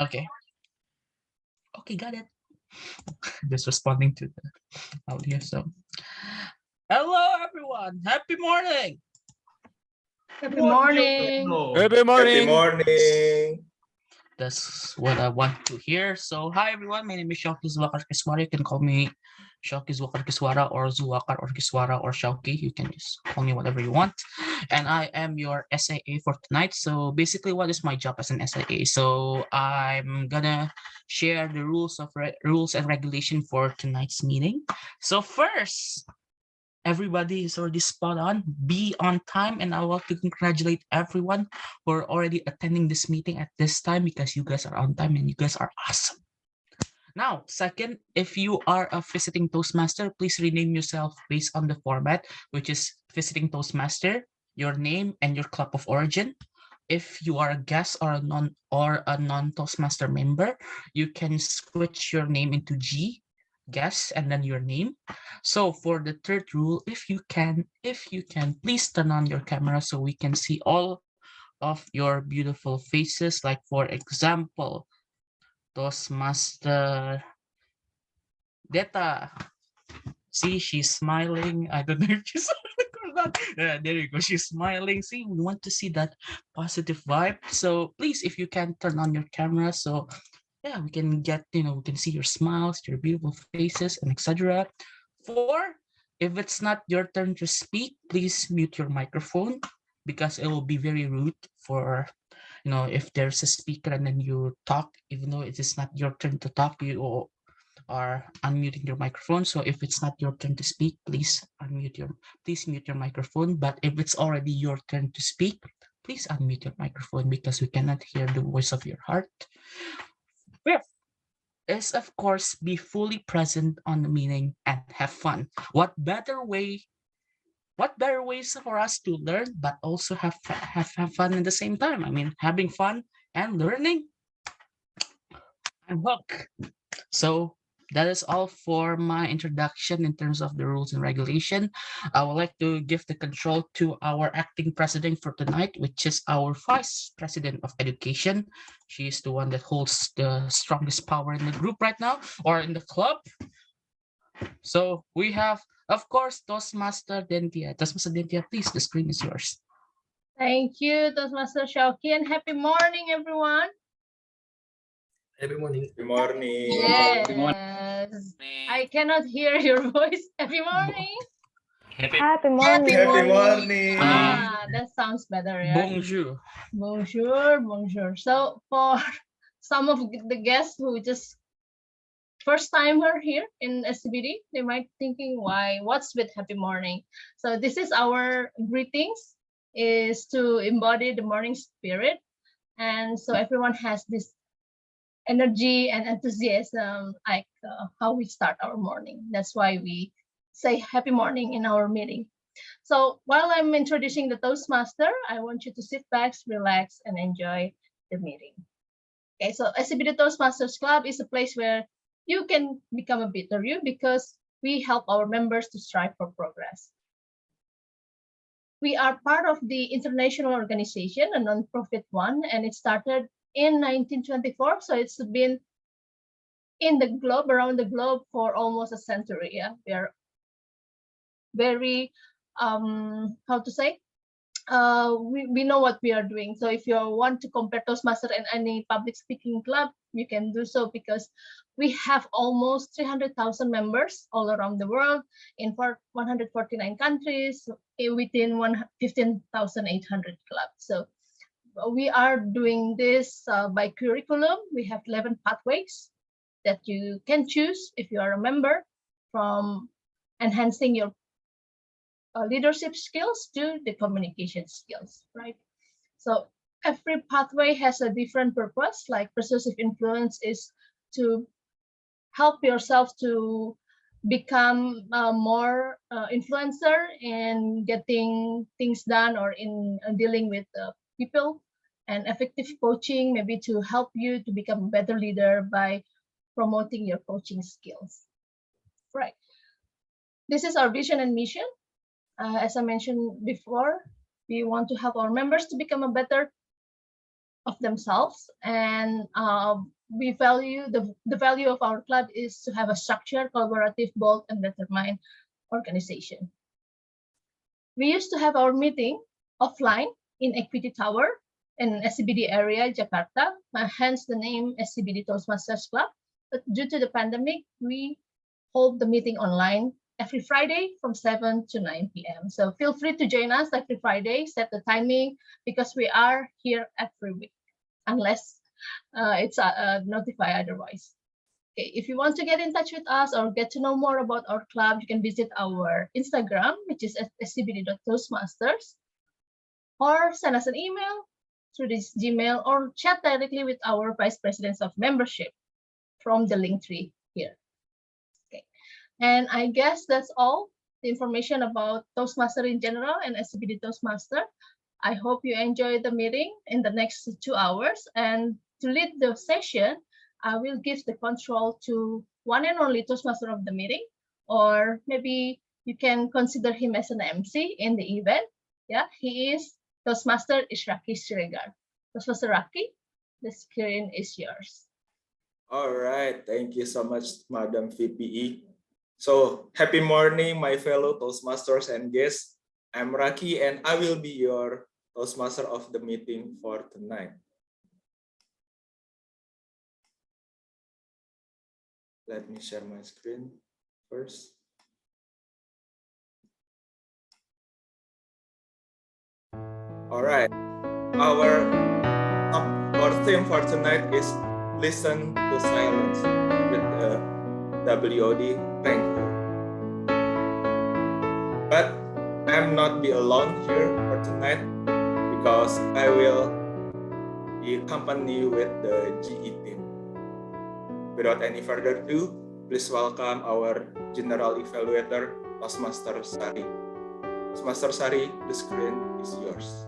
Okay. Okay, got it. Just responding to the audio. So, hello everyone. Happy morning. Happy morning. Happy Happy morning. morning. That's what I want to hear. So, hi everyone. My name is Shauki Zwakar Kiswara. You can call me Shauki Zwakar Kiswara or Zwakar or Kiswara or Shauki. You can just call me whatever you want. And I am your SIA for tonight. So, basically, what is my job as an SIA? So, I'm gonna share the rules and regulation for tonight's meeting. So, first, everybody is already spot on. Be on time, and I want to congratulate everyone who are already attending this meeting at this time because you guys are on time and you guys are awesome. Now, second, if you are a visiting Toastmaster, please rename yourself based on the format, which is visiting Toastmaster, your name, and your club of origin. If you are a guest or a non Toastmaster member, you can switch your name into G, guest, and then your name. So for the third rule, if you can, please turn on your camera so we can see all of your beautiful faces. Like for example, Toastmaster Deta. See, she's smiling. I don't know if she's or not. Yeah, there you go. She's smiling. See, we want to see that positive vibe. So please, if you can turn on your camera, so yeah, we can get, we can see your smiles, your beautiful faces, and etc. Four, if it's not your turn to speak, please mute your microphone because it will be very rude for, if there's a speaker and then you talk, even though it is not your turn to talk, you are unmuting your microphone. So if it's not your turn to speak, please mute your microphone. But if it's already your turn to speak, please unmute your microphone because we cannot hear the voice of your heart. Fifth is, of course, be fully present on the meeting and have fun. What better ways for us to learn but also have fun at the same time? I mean, having fun and learning and hook. So that is all for my introduction in terms of the rules and regulation. I would like to give the control to our acting president for tonight, which is our vice president of education. She is the one that holds the strongest power in the group right now, or in the club. So we have, of course, Toastmaster Dentia. Toastmaster Dentia, please, the screen is yours. Thank you, Toastmaster Shauki, and happy morning, everyone. Happy morning. Good morning. Yes. Good morning. I cannot hear your voice. Happy morning. Happy morning. Happy morning. That sounds better. Yeah? Bonjour. Bonjour, bonjour. So for some of the guests who just first timer here in SCBD, they might thinking, what's with happy morning? So this is our greetings, is to embody the morning spirit. And so everyone has this energy and enthusiasm, like how we start our morning. That's why we say happy morning in our meeting. So while I'm introducing the Toastmaster, I want you to sit back, relax, and enjoy the meeting. Okay, so SCBD Toastmasters Club is a place where you can become a better you because we help our members to strive for progress. We are part of the international organization, a non-profit one, and it started in 1924. So it's been in the globe, around the globe for almost a century. Yeah, we are very, how to say, we know what we are doing. So if you want to compare Toastmaster and any public speaking club, you can do so because we have almost 300,000 members all around the world in 149 countries within 15,800 clubs. So we are doing this by curriculum. We have 11 pathways that you can choose if you are a member, from enhancing your leadership skills to the communication skills, right? So every pathway has a different purpose. Like persuasive influence is to help yourself to become more influencer in getting things done or in dealing with people. And effective coaching maybe to help you to become a better leader by promoting your coaching skills, right? This is our vision and mission. As I mentioned before, we want to help our members to become a better of themselves. And we value the value of our club is to have a structured, collaborative, bold, and determined organization. We used to have our meeting offline in Equity Tower in SCBD area, Jakarta, hence the name SCBD Toastmasters Club. But due to the pandemic, we hold the meeting online every Friday from 7 to 9 p.m. So feel free to join us every Friday, set the timing, because we are here every week, unless it's notified otherwise. Okay, if you want to get in touch with us or get to know more about our club, you can visit our Instagram, which is scbd.toastmasters, or send us an email through this Gmail, or chat directly with our Vice Presidents of Membership from the link tree here. Okay, and I guess that's all the information about Toastmaster in general and SCBD Toastmaster. I hope you enjoy the meeting in the next 2 hours. And to lead the session, I will give the control to one and only Toastmaster of the meeting, or maybe you can consider him as an MC in the event. Yeah, he is Toastmaster Raki Siregar. Toastmaster Raki, the screen is yours. All right, thank you so much, Madam VPE. So, happy morning, my fellow Toastmasters and guests. I'm Raki, and I will be your Toastmaster of the meeting for tonight. Let me share my screen first. All right, our theme for tonight is Listen to Silence with the WOD Thankful. But I'm not be alone here for tonight, because I will be accompanied with the GE team. Without any further ado, please welcome our General Evaluator, Toastmaster Sari. Toastmaster Sari, the screen is yours.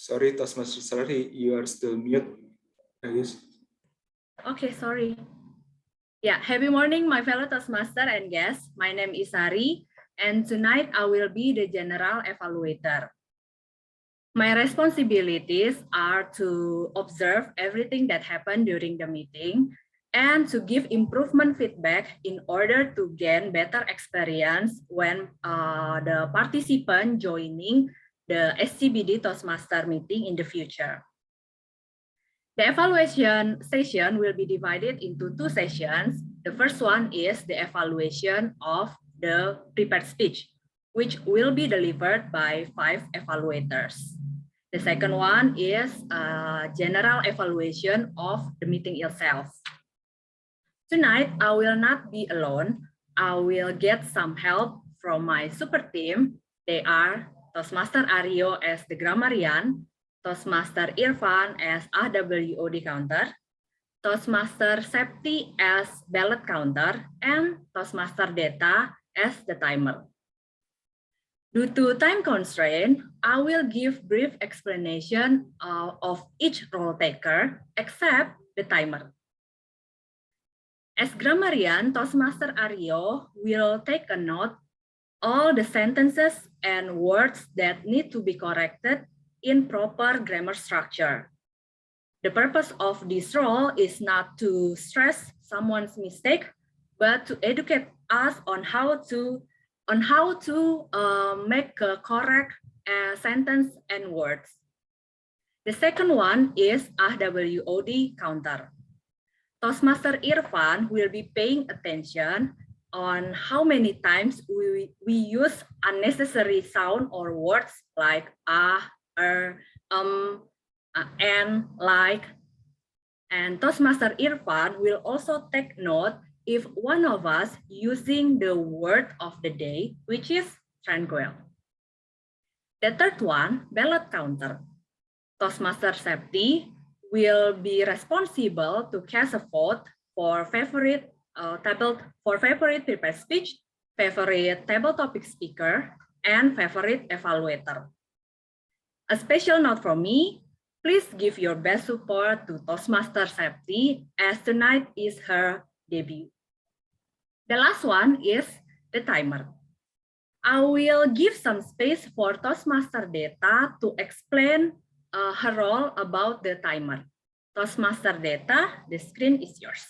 Sorry, Toastmaster Sari, you are still mute. Agus. Okay, sorry. Yeah, happy morning, my fellow Toastmaster and guests. My name is Sari, and tonight I will be the General Evaluator. My responsibilities are to observe everything that happened during the meeting and to give improvement feedback in order to gain better experience when the participant joining the SCBD Toastmaster meeting in the future. The evaluation session will be divided into 2 sessions. The first one is the evaluation of the prepared speech, which will be delivered by 5 evaluators. The second one is a general evaluation of the meeting itself. Tonight, I will not be alone. I will get some help from my super team. They are Toastmaster Aryo as the grammarian, Toastmaster Irfan as AWOD counter, Toastmaster Septi as ballot counter, and Toastmaster Data as the timer. Due to time constraint, I will give brief explanation of each role taker except the timer. As grammarian, Toastmaster Aryo will take a note all the sentences and words that need to be corrected in proper grammar structure. The purpose of this role is not to stress someone's mistake, but to educate us on how to make a correct sentence and words. The second one is AWOD counter. Toastmaster Irfan will be paying attention on how many times we use unnecessary sound or words like and, like. And Toastmaster Irfan will also take note if one of us using the word of the day, which is tranquil. The third one, ballot counter. Toastmaster Septi will be responsible to cast a vote for favorite prepared speech, favorite table topic speaker, and favorite evaluator. A special note from me, please give your best support to Toastmaster Septi as tonight is her debut. The last one is the timer. I will give some space for Toastmaster Data to explain her role about the timer. Toastmaster Data, the screen is yours.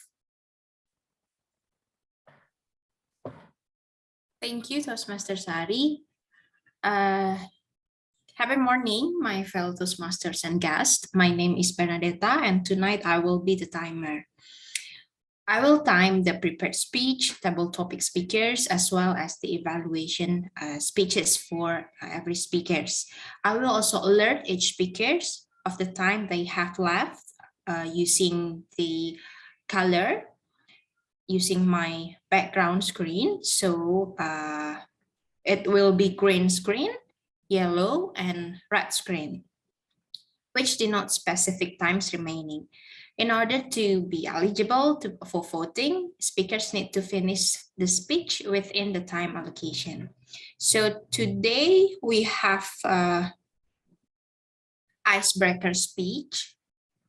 Thank you, Toastmaster Sari. Happy morning, my fellow Toastmasters and guests. My name is Bernadetta, and tonight I will be the timer. I will time the prepared speech, table topic speakers, as well as the evaluation speeches for every speakers. I will also alert each speakers of the time they have left using the color, using my background screen. So it will be green screen, yellow, and red screen, which denote specific times remaining. In order to be eligible for voting, speakers need to finish the speech within the time allocation. So today we have icebreaker speech,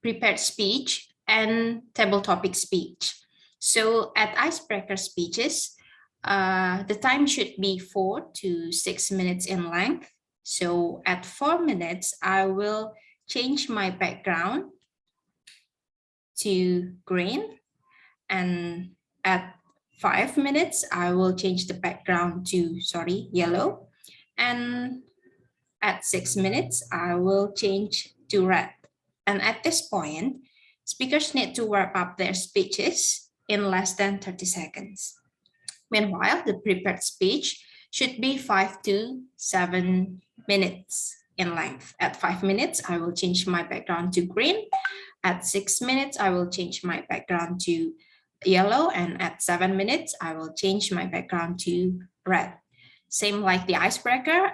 prepared speech, and table topic speech. So at icebreaker speeches, the time should be 4 to 6 minutes in length. So at 4 minutes, I will change my background to green, and at 5 minutes I will change the background to yellow, and at 6 minutes I will change to red. And at this point, speakers need to wrap up their speeches in less than 30 seconds. Meanwhile, the prepared speech should be 5 to 7 minutes in length. At 5 minutes, I will change my background to green. At 6 minutes, I will change my background to yellow. And at 7 minutes, I will change my background to red. Same like the icebreaker.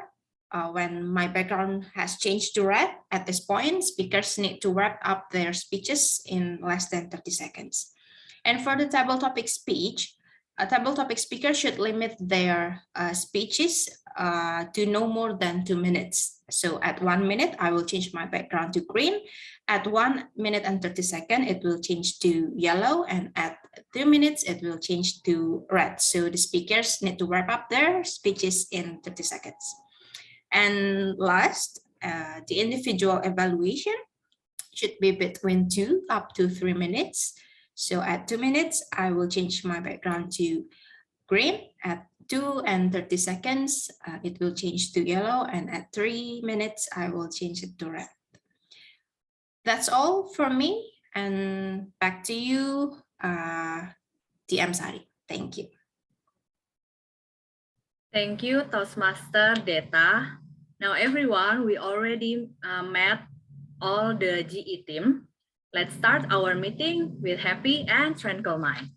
When my background has changed to red, at this point, speakers need to wrap up their speeches in less than 30 seconds. And for the table topic speech, a table topic speaker should limit their speeches to no more than 2 minutes. So at 1 minute, I will change my background to green. At 1 minute and 30 seconds, it will change to yellow. And at 2 minutes, it will change to red. So the speakers need to wrap up their speeches in 30 seconds. And last, the individual evaluation should be between 2 up to 3 minutes. So at 2 minutes, I will change my background to green. At 2 and 30 seconds, it will change to yellow. And at 3 minutes, I will change it to red. That's all from me. And back to you, TM Sari. Thank you. Thank you, Toastmaster Data. Now, everyone, we already met all the GE team. Let's start our meeting with happy and tranquil mind.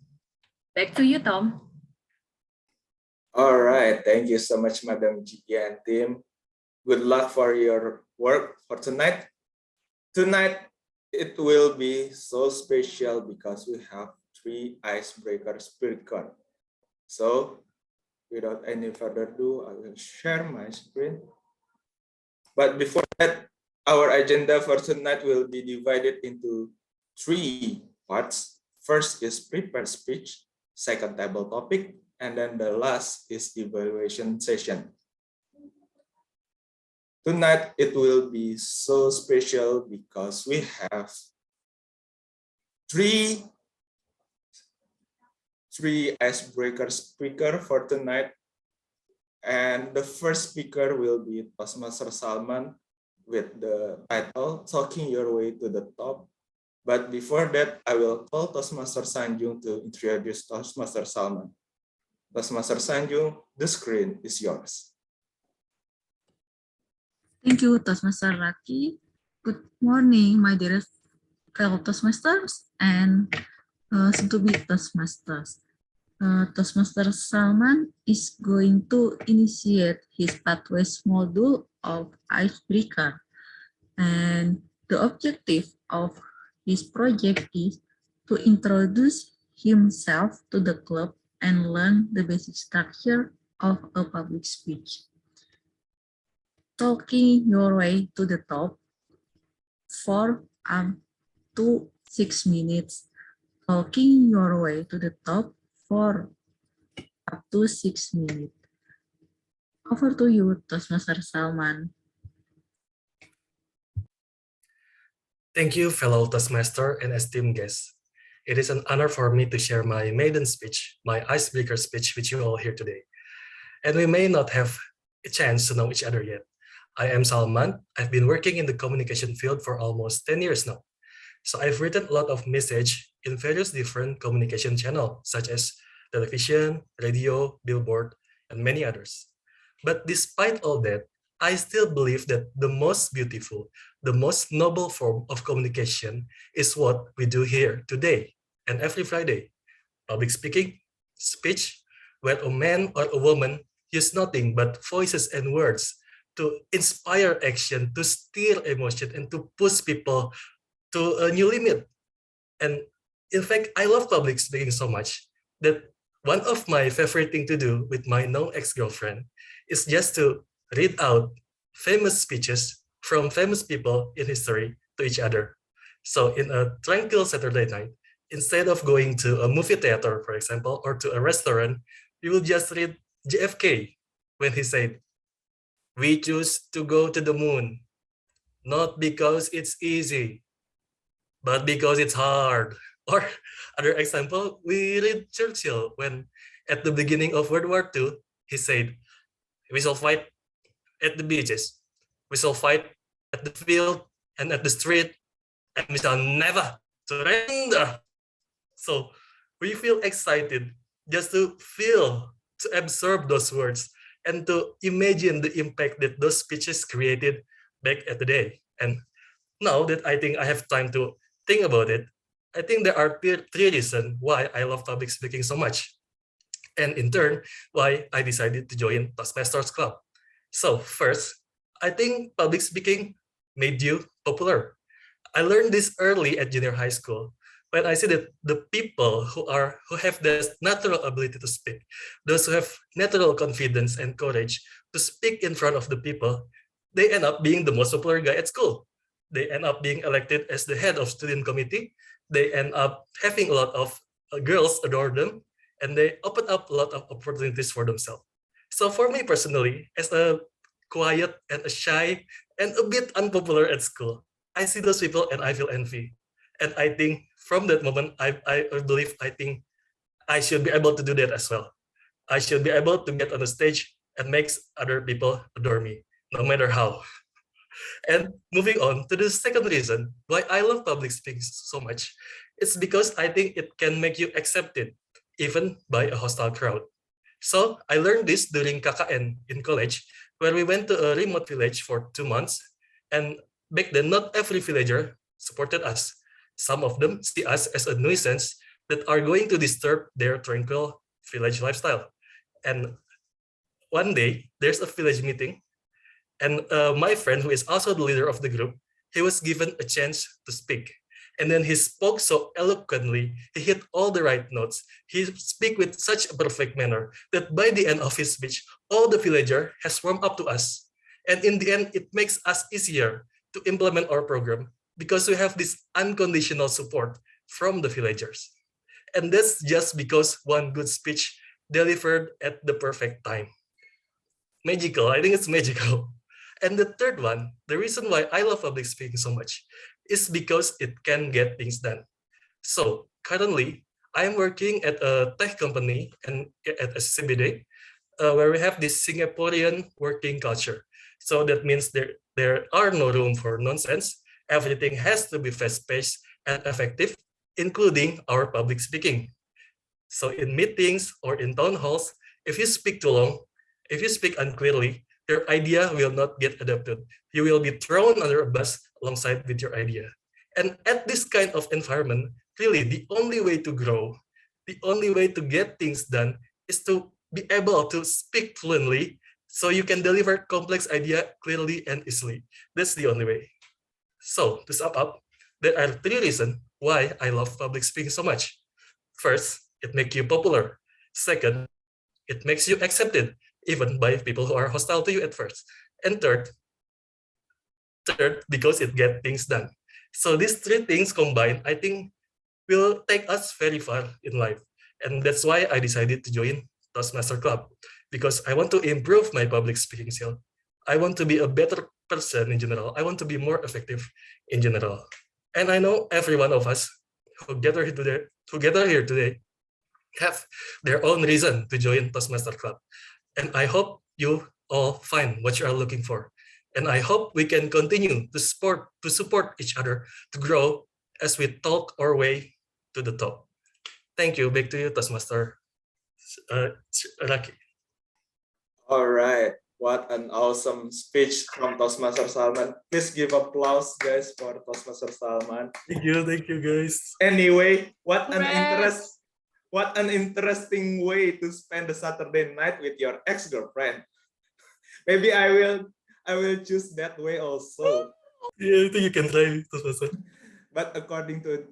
Back to you, Tom. All right, thank you so much, Madam GE and team. Good luck for your work for tonight. Tonight, it will be so special because we have 3 icebreaker speakers. So, without any further ado, I will share my screen. But before that, our agenda for tonight will be divided into 3 parts. First is prepared speech, second table topic, and then the last is evaluation session. Tonight, it will be so special because we have three icebreaker speaker for tonight. And the first speaker will be Toastmaster Salman with the title, Talking Your Way to the Top. But before that, I will call Toastmaster Sanjung to introduce Toastmaster Salman. Toastmaster Sanjung, the screen is yours. Thank you, Toastmaster Raki. Good morning, my dear fellow Toastmasters and soon-to-be Toastmasters. Toastmaster Salman is going to initiate his Pathways module of Icebreaker. And the objective of his project is to introduce himself to the club and learn the basic structure of a public speech. Talking your way to the top for up to 6 minutes. Talking your way to the top for up to 6 minutes. Over to you, Toastmaster Salman. Thank you, fellow Toastmaster and esteemed guests. It is an honor for me to share my maiden speech, my icebreaker speech with you all here today. And we may not have a chance to know each other yet. I am Salman. I've been working in the communication field for almost 10 years now. So I've written a lot of message in various different communication channels, such as television, radio, billboard, and many others. But despite all that, I still believe that the most beautiful, the most noble form of communication is what we do here today and every Friday. Public speaking, speech, where a man or a woman use nothing but voices and words to inspire action, to stir emotion, and to push people to a new limit. And in fact, I love public speaking so much that one of my favorite thing to do with my now ex-girlfriend is just to read out famous speeches from famous people in history to each other. So in a tranquil Saturday night, instead of going to a movie theater, for example, or to a restaurant, we will just read JFK when he said, "We choose to go to the moon, not because it's easy, but because it's hard." Or other example, we read Churchill when at the beginning of World War II, he said, "We shall fight at the beaches, we shall fight at the field and at the street, and we shall never surrender." So we feel excited just to feel, to absorb those words and to imagine the impact that those speeches created back at the day. And now that I think I have time to think about it, I think there are three reasons why I love public speaking so much. And in turn, why I decided to join Toastmasters Club. So first, I think public speaking made you popular. I learned this early at junior high school when I see that the people who have this natural ability to speak, those who have natural confidence and courage to speak in front of the people, they end up being the most popular guy at school. They end up being elected as the head of student committee. They end up having a lot of girls adore them, and they open up a lot of opportunities for themselves. So for me personally, as a quiet and a shy and a bit unpopular at school, I see those people and I feel envy. And I think from that moment, I think I should be able to do that as well. I should be able to get on the stage and make other people adore me, no matter how. And moving on to the second reason why I love public speaking so much, it's because I think it can make you accepted even by a hostile crowd. So I learned this during KKN in college, where we went to a remote village for 2 months. And back then, not every villager supported us. Some of them see us as a nuisance that are going to disturb their tranquil village lifestyle. And one day, there's a village meeting, and my friend, who is also the leader of the group, he was given a chance to speak. And then he spoke so eloquently, he hit all the right notes. He speak with such a perfect manner that by the end of his speech, all the villager has warmed up to us. And in the end, it makes us easier to implement our program because we have this unconditional support from the villagers. And that's just because one good speech delivered at the perfect time. Magical, I think it's magical. And the third one, the reason why I love public speaking so much is because it can get things done. So currently, I'm working at a tech company and at SCBD, where we have this Singaporean working culture. So that means there are no room for nonsense. Everything has to be fast-paced and effective, including our public speaking. So in meetings or in town halls, if you speak too long, if you speak unclearly, your idea will not get adopted. You will be thrown under a bus alongside with your idea. And at this kind of environment, really the only way to grow, the only way to get things done is to be able to speak fluently so you can deliver complex idea clearly and easily. That's the only way. So to sum up, there are 3 reasons why I love public speaking so much. First, it makes you popular. Second, it makes you accepted even by people who are hostile to you at first. And third, because it gets things done. So these 3 things combined, I think, will take us very far in life. And that's why I decided to join Toastmaster Club, because I want to improve my public speaking skill. I want to be a better person in general. I want to be more effective in general. And I know every one of us who gather here today have their own reason to join Toastmaster Club. And I hope you all find what you are looking for. And I hope we can continue to support each other to grow as we talk our way to the top. Thank you. Back to you, Toastmaster Raki. All right. What an awesome speech from Toastmaster Salman. Please give applause, guys, for Toastmaster Salman. Thank you guys. Anyway, what an interesting way to spend the Saturday night with your ex-girlfriend. Maybe I will choose that way also. Yeah, I think you can try, Toastmaster. But according to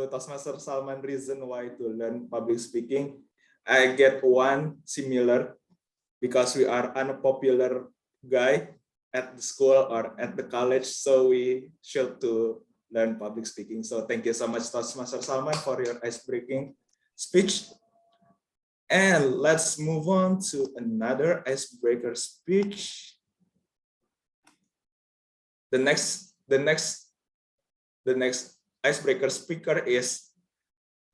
Toastmaster Salman reason why to learn public speaking, I get one similar, because we are unpopular guy at the school or at the college, so we should to learn public speaking. So thank you so much, Toastmaster Salman, for your ice-breaking speech. And let's move on to another icebreaker speech. The next icebreaker speaker is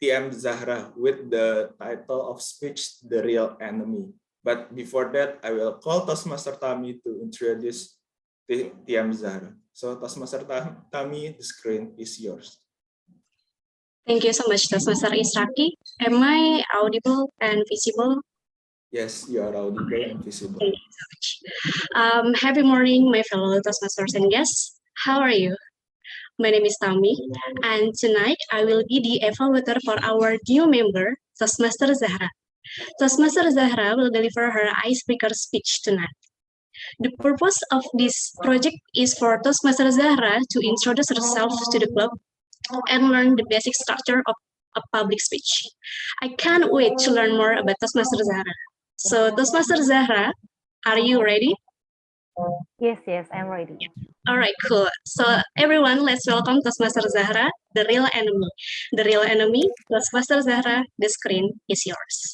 TM Zahrah with the title of speech, The Real Enemy. But before that, I will call Toastmaster Tami to introduce TM Zahrah. So Toastmaster Tami, the screen is yours. Thank you so much, Toastmaster Israki. Am I audible and visible? Yes, you are audible and visible. Thank you so much. Happy morning, my fellow Toastmasters and guests. How are you? My name is Tami, and tonight I will be the evaluator for our new member, Toastmaster Zahrah. Toastmaster Zahrah will deliver her icebreaker speech tonight. The purpose of this project is for Toastmaster Zahrah to introduce herself to the club and learn the basic structure of a public speech. I can't wait to learn more about Toastmaster Zahrah. So Toastmaster Zahrah, are you ready? Yes, I'm ready. All right, cool. So everyone, let's welcome Toastmaster Zahrah, the real enemy. The real enemy, Toastmaster Zahrah, the screen is yours.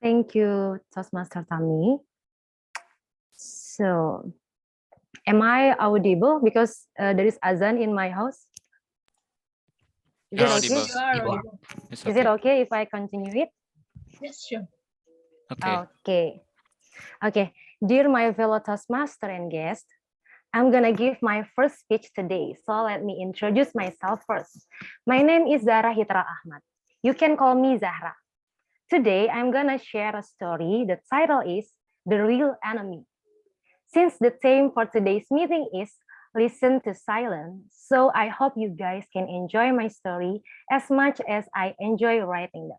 Thank you, Toastmaster Tami. So, am I audible? Because there is azan in my house. Is it okay? Is it okay if I continue it? Yes, sure. Okay. Dear my fellow Toastmaster and guests, I'm gonna give my first speech today. So let me introduce myself first. My name is Zahrah Hitra Ahmad. You can call me Zahrah. Today, I'm gonna share a story. The title is The Real Enemy. Since the theme for today's meeting is Listen to Silence, so I hope you guys can enjoy my story as much as I enjoy writing them.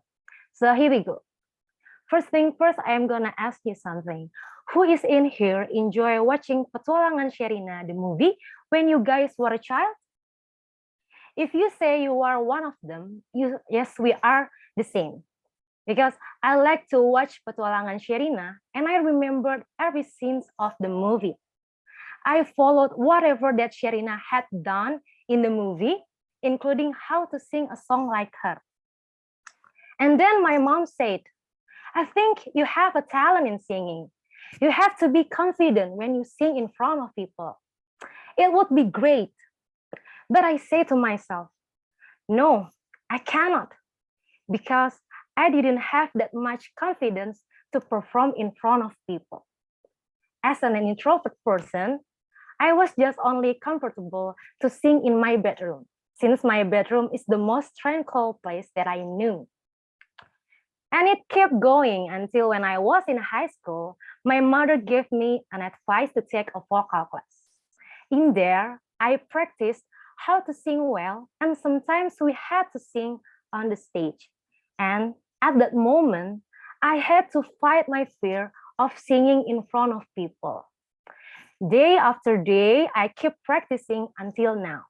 So here we go. First thing first, I am gonna ask you something. Who is in here enjoy watching Petualangan Sherina, the movie, when you guys were a child? If you say you are one of them, yes, we are the same. Because I like to watch Petualangan Sherina and I remembered every scene of the movie. I followed whatever that Sherina had done in the movie, including how to sing a song like her. And then my mom said, I think you have a talent in singing. You have to be confident when you sing in front of people. It would be great. But I say to myself, no, I cannot, because I didn't have that much confidence to perform in front of people. As an introvert person, I was just only comfortable to sing in my bedroom, since my bedroom is the most tranquil place that I knew. And it kept going until when I was in high school, my mother gave me an advice to take a vocal class. In there, I practiced how to sing well, and sometimes we had to sing on the stage. And At that moment, I had to fight my fear of singing in front of people. Day after day, I keep practicing until now.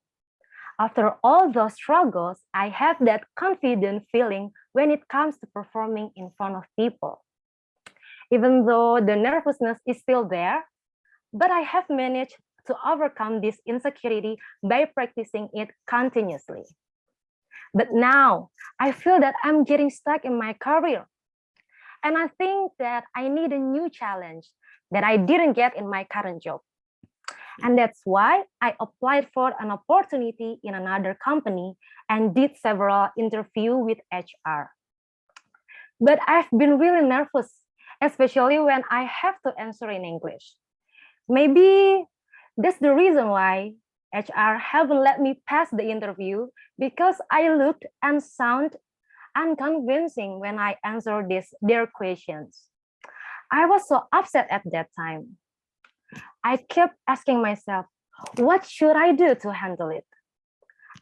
After all those struggles, I have that confident feeling when it comes to performing in front of people. Even though the nervousness is still there, but I have managed to overcome this insecurity by practicing it continuously. But now I feel that I'm getting stuck in my career. And I think that I need a new challenge that I didn't get in my current job. And that's why I applied for an opportunity in another company and did several interviews with HR. But I've been really nervous, especially when I have to answer in English. Maybe that's the reason why HR haven't let me pass the interview, because I looked and sound unconvincing when I answered their questions. I was so upset at that time. I kept asking myself, what should I do to handle it?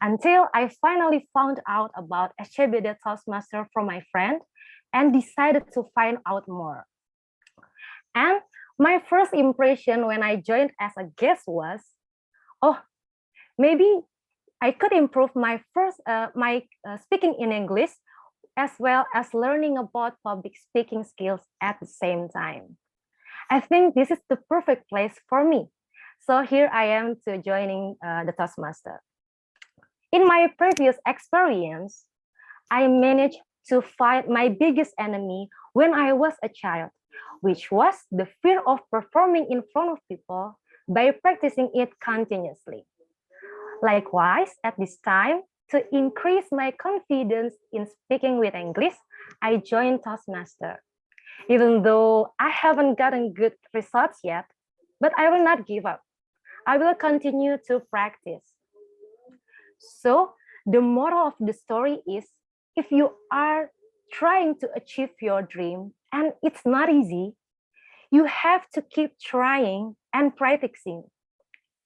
Until I finally found out about SCBD Toastmaster from my friend and decided to find out more. And my first impression when I joined as a guest was, oh, maybe I could improve my speaking in English, as well as learning about public speaking skills at the same time. I think this is the perfect place for me. So here I am to joining the Toastmaster. In my previous experience, I managed to fight my biggest enemy when I was a child, which was the fear of performing in front of people by practicing it continuously. Likewise, at this time, to increase my confidence in speaking with English, I joined Toastmaster. Even though I haven't gotten good results yet, but I will not give up. I will continue to practice. So the moral of the story is, if you are trying to achieve your dream and it's not easy, you have to keep trying and practicing.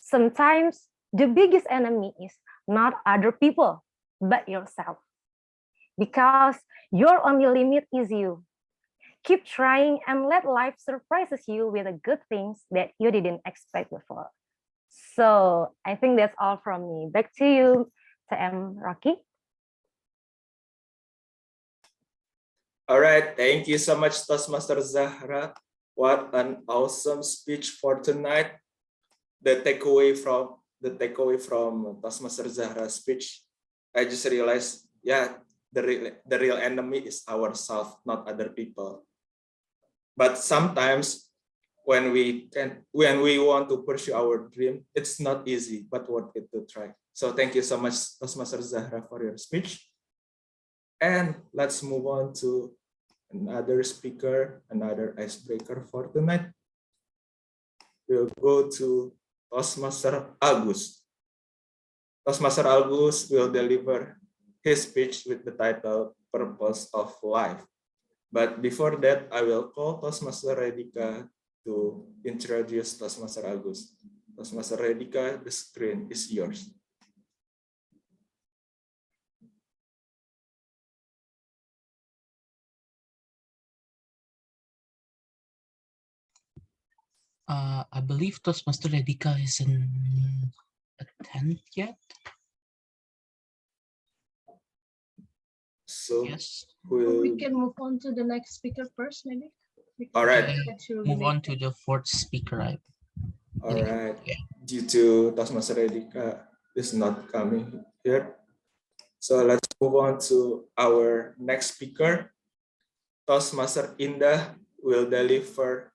Sometimes the biggest enemy is not other people, but yourself. Because your only limit is you. Keep trying and let life surprises you with the good things that you didn't expect before. So I think that's all from me. Back to you, TM Rocky. All right, thank you so much, Toastmaster Zahrah. What an awesome speech for tonight. The takeaway from Toastmaster Zahrah's speech, I just realized, yeah, the real enemy is ourselves, not other people. But sometimes when we want to pursue our dream, it's not easy, but worth it to try. So thank you so much, Toastmaster Zahrah, for your speech. And let's move on to another speaker, another icebreaker for tonight. We'll go to Toastmaster Agus. Toastmaster Agus will deliver his speech with the title Purpose of Life. But before that, I will call Toastmaster Redika to introduce Toastmaster Agus. Toastmaster Redika, the screen is yours. I believe Toastmaster Redika isn't attend yet. So yes, We can move on to the next speaker first, maybe. all right. Move on to the fourth speaker. Right? All right. Due to Toastmaster Redika is not coming here, so let's move on to our next speaker. Toastmaster Indah will deliver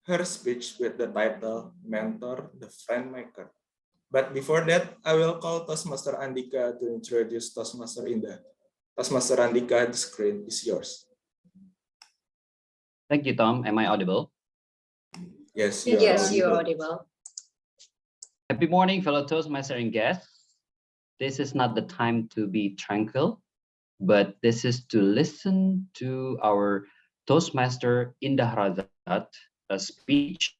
her speech with the title Mentor the Friendmaker. But before that, I will call Toastmaster Andika to introduce Toastmaster Indah. Toastmaster Andika, the screen is yours. Thank you, Tom. Am I audible? Yes, You're audible. Happy morning, fellow Toastmaster and guests. This is not the time to be tranquil, but this is to listen to our Toastmaster Indah Razat, a speech.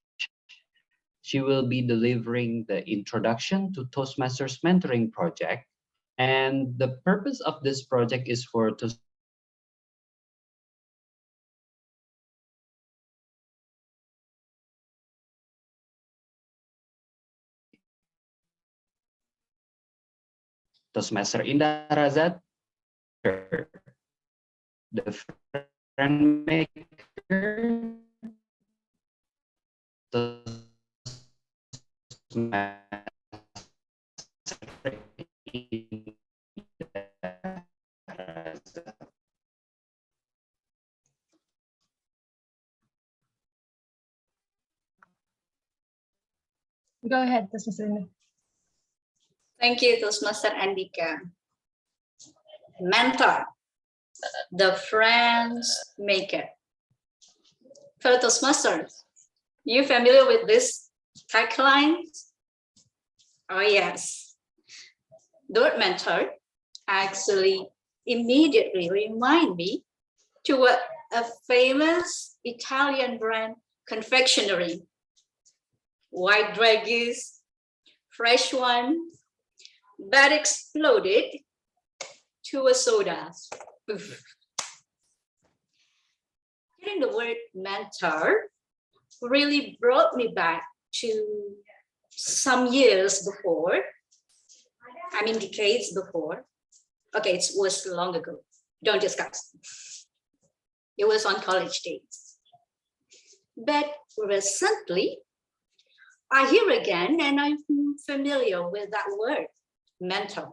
She will be delivering the introduction to Toastmasters Mentoring Project. And the purpose of this project is for Toastmaster Indah Razat, the Friendmaker, Toastmaster Indah Razat. Go ahead, Toastmaster Indah. Thank you, Toastmaster Andika. Mentor, the friends maker. Fellow Toastmasters, you familiar with this tagline? Oh yes. The word mentor actually immediately remind me to what a famous Italian brand confectionery. White dragons, fresh one, that exploded to a soda. Oof. Hearing the word mentor really brought me back to some years before. I mean, decades before. Okay, it was long ago. Don't discuss. It was on college days. But recently, I hear again, and I'm familiar with that word, mentor.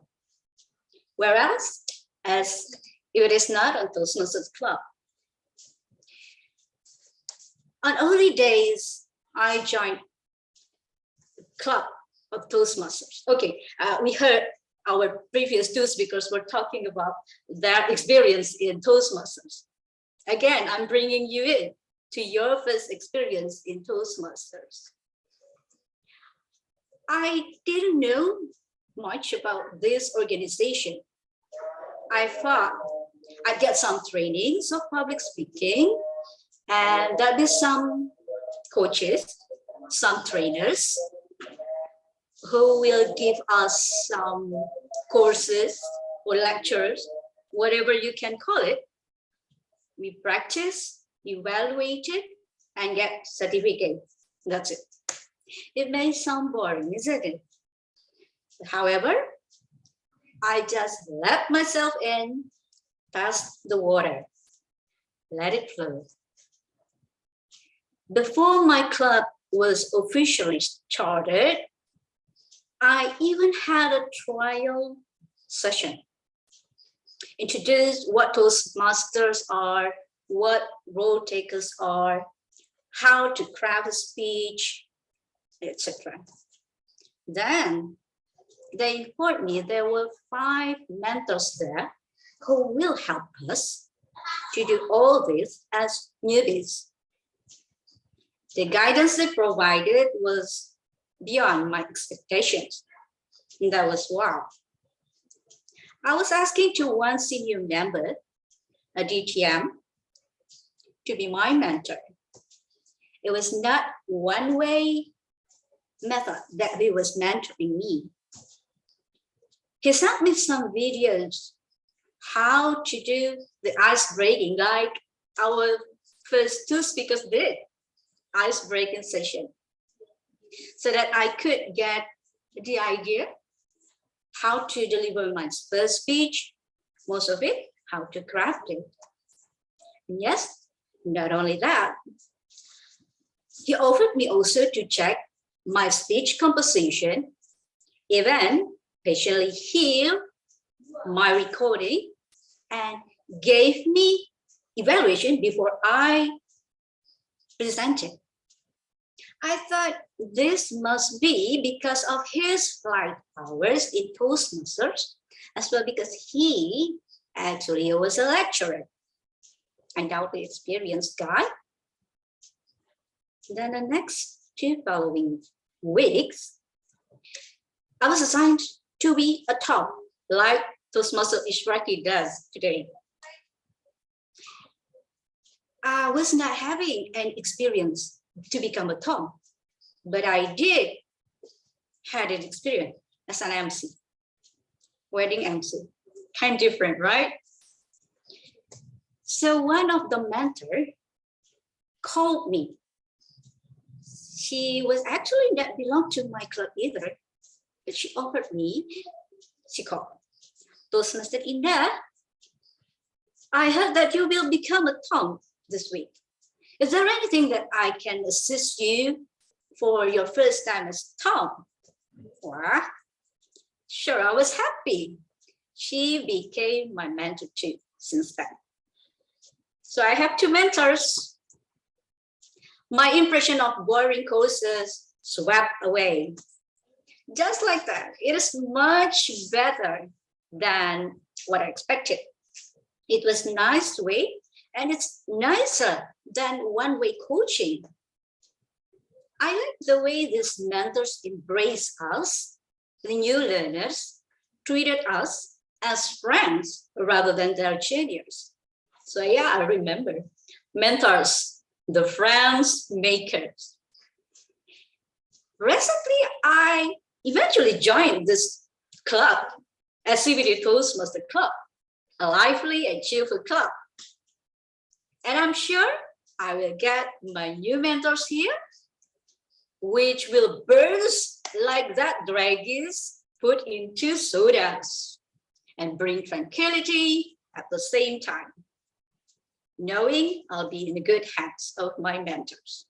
Whereas, as it is not on Toastmasters Club. On early days, I joined the club of Toastmasters. Okay, we heard our previous two speakers were talking about their experience in Toastmasters. Again, I'm bringing you in to your first experience in Toastmasters. I didn't know much about this organization. I thought I'd get some trainings of public speaking, and there'd be some coaches, some trainers who will give us some courses or lectures, whatever you can call it. We practice, evaluate it, and get certificates. That's it. It may sound boring, isn't it? However, I just let myself in, test the water, let it flow. Before my club was officially started, I even had a trial session. Introduced what Toastmasters are, what role takers are, how to craft a speech, etc. Then they informed me there were 5 mentors there who will help us to do all this as newbies. The guidance they provided was beyond my expectations. And that was wow. I was asking to one senior member, a DTM, to be my mentor. It was not one-way method that he was mentoring me. He sent me some videos how to do the ice breaking, like our first 2 speakers did, ice breaking session, so that I could get the idea how to deliver my first speech, most of it, how to craft it. And yes, not only that, he offered me also to check my speech composition, even patiently hear my recording, and gave me evaluation before I presented. I thought this must be because of his flight hours in Toastmasters, as well because he actually was a lecturer, undoubtedly experienced guy. Then the next 2 following weeks, I was assigned to be a top, like Toastmaster Ishraki does today. I was not having an experience to become a top, but I did had an experience as an MC, wedding MC, kind of different, right? So one of the mentors called me. She was actually not belong to my club either, but she offered me, she called, Toastmaster Indah, I heard that you will become a Tom this week. Is there anything that I can assist you for your first time as Tom? Well, sure, I was happy. She became my mentor too since then. So I have two mentors. My impression of boring courses swept away. Just like that, it is much better than what I expected. It was nice way, and it's nicer than one-way coaching. I like the way these mentors embrace us, the new learners, treated us as friends rather than their juniors. So yeah, I remember mentors, the friends makers. Recently, I eventually joined this club, SCBD Toastmasters Club, a lively and cheerful club. And I'm sure I will get my new mentors here, which will burst like that dragons put into sodas and bring tranquility at the same time, knowing I'll be in the good hands of my mentors.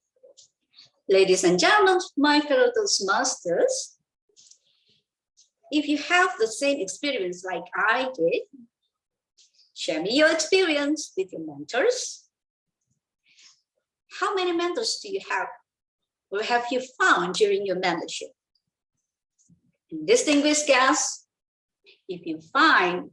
Ladies and gentlemen, my fellow Toastmasters, if you have the same experience like I did, share me your experience with your mentors. How many mentors do you have or have you found during your mentorship? And distinguished guests, if you find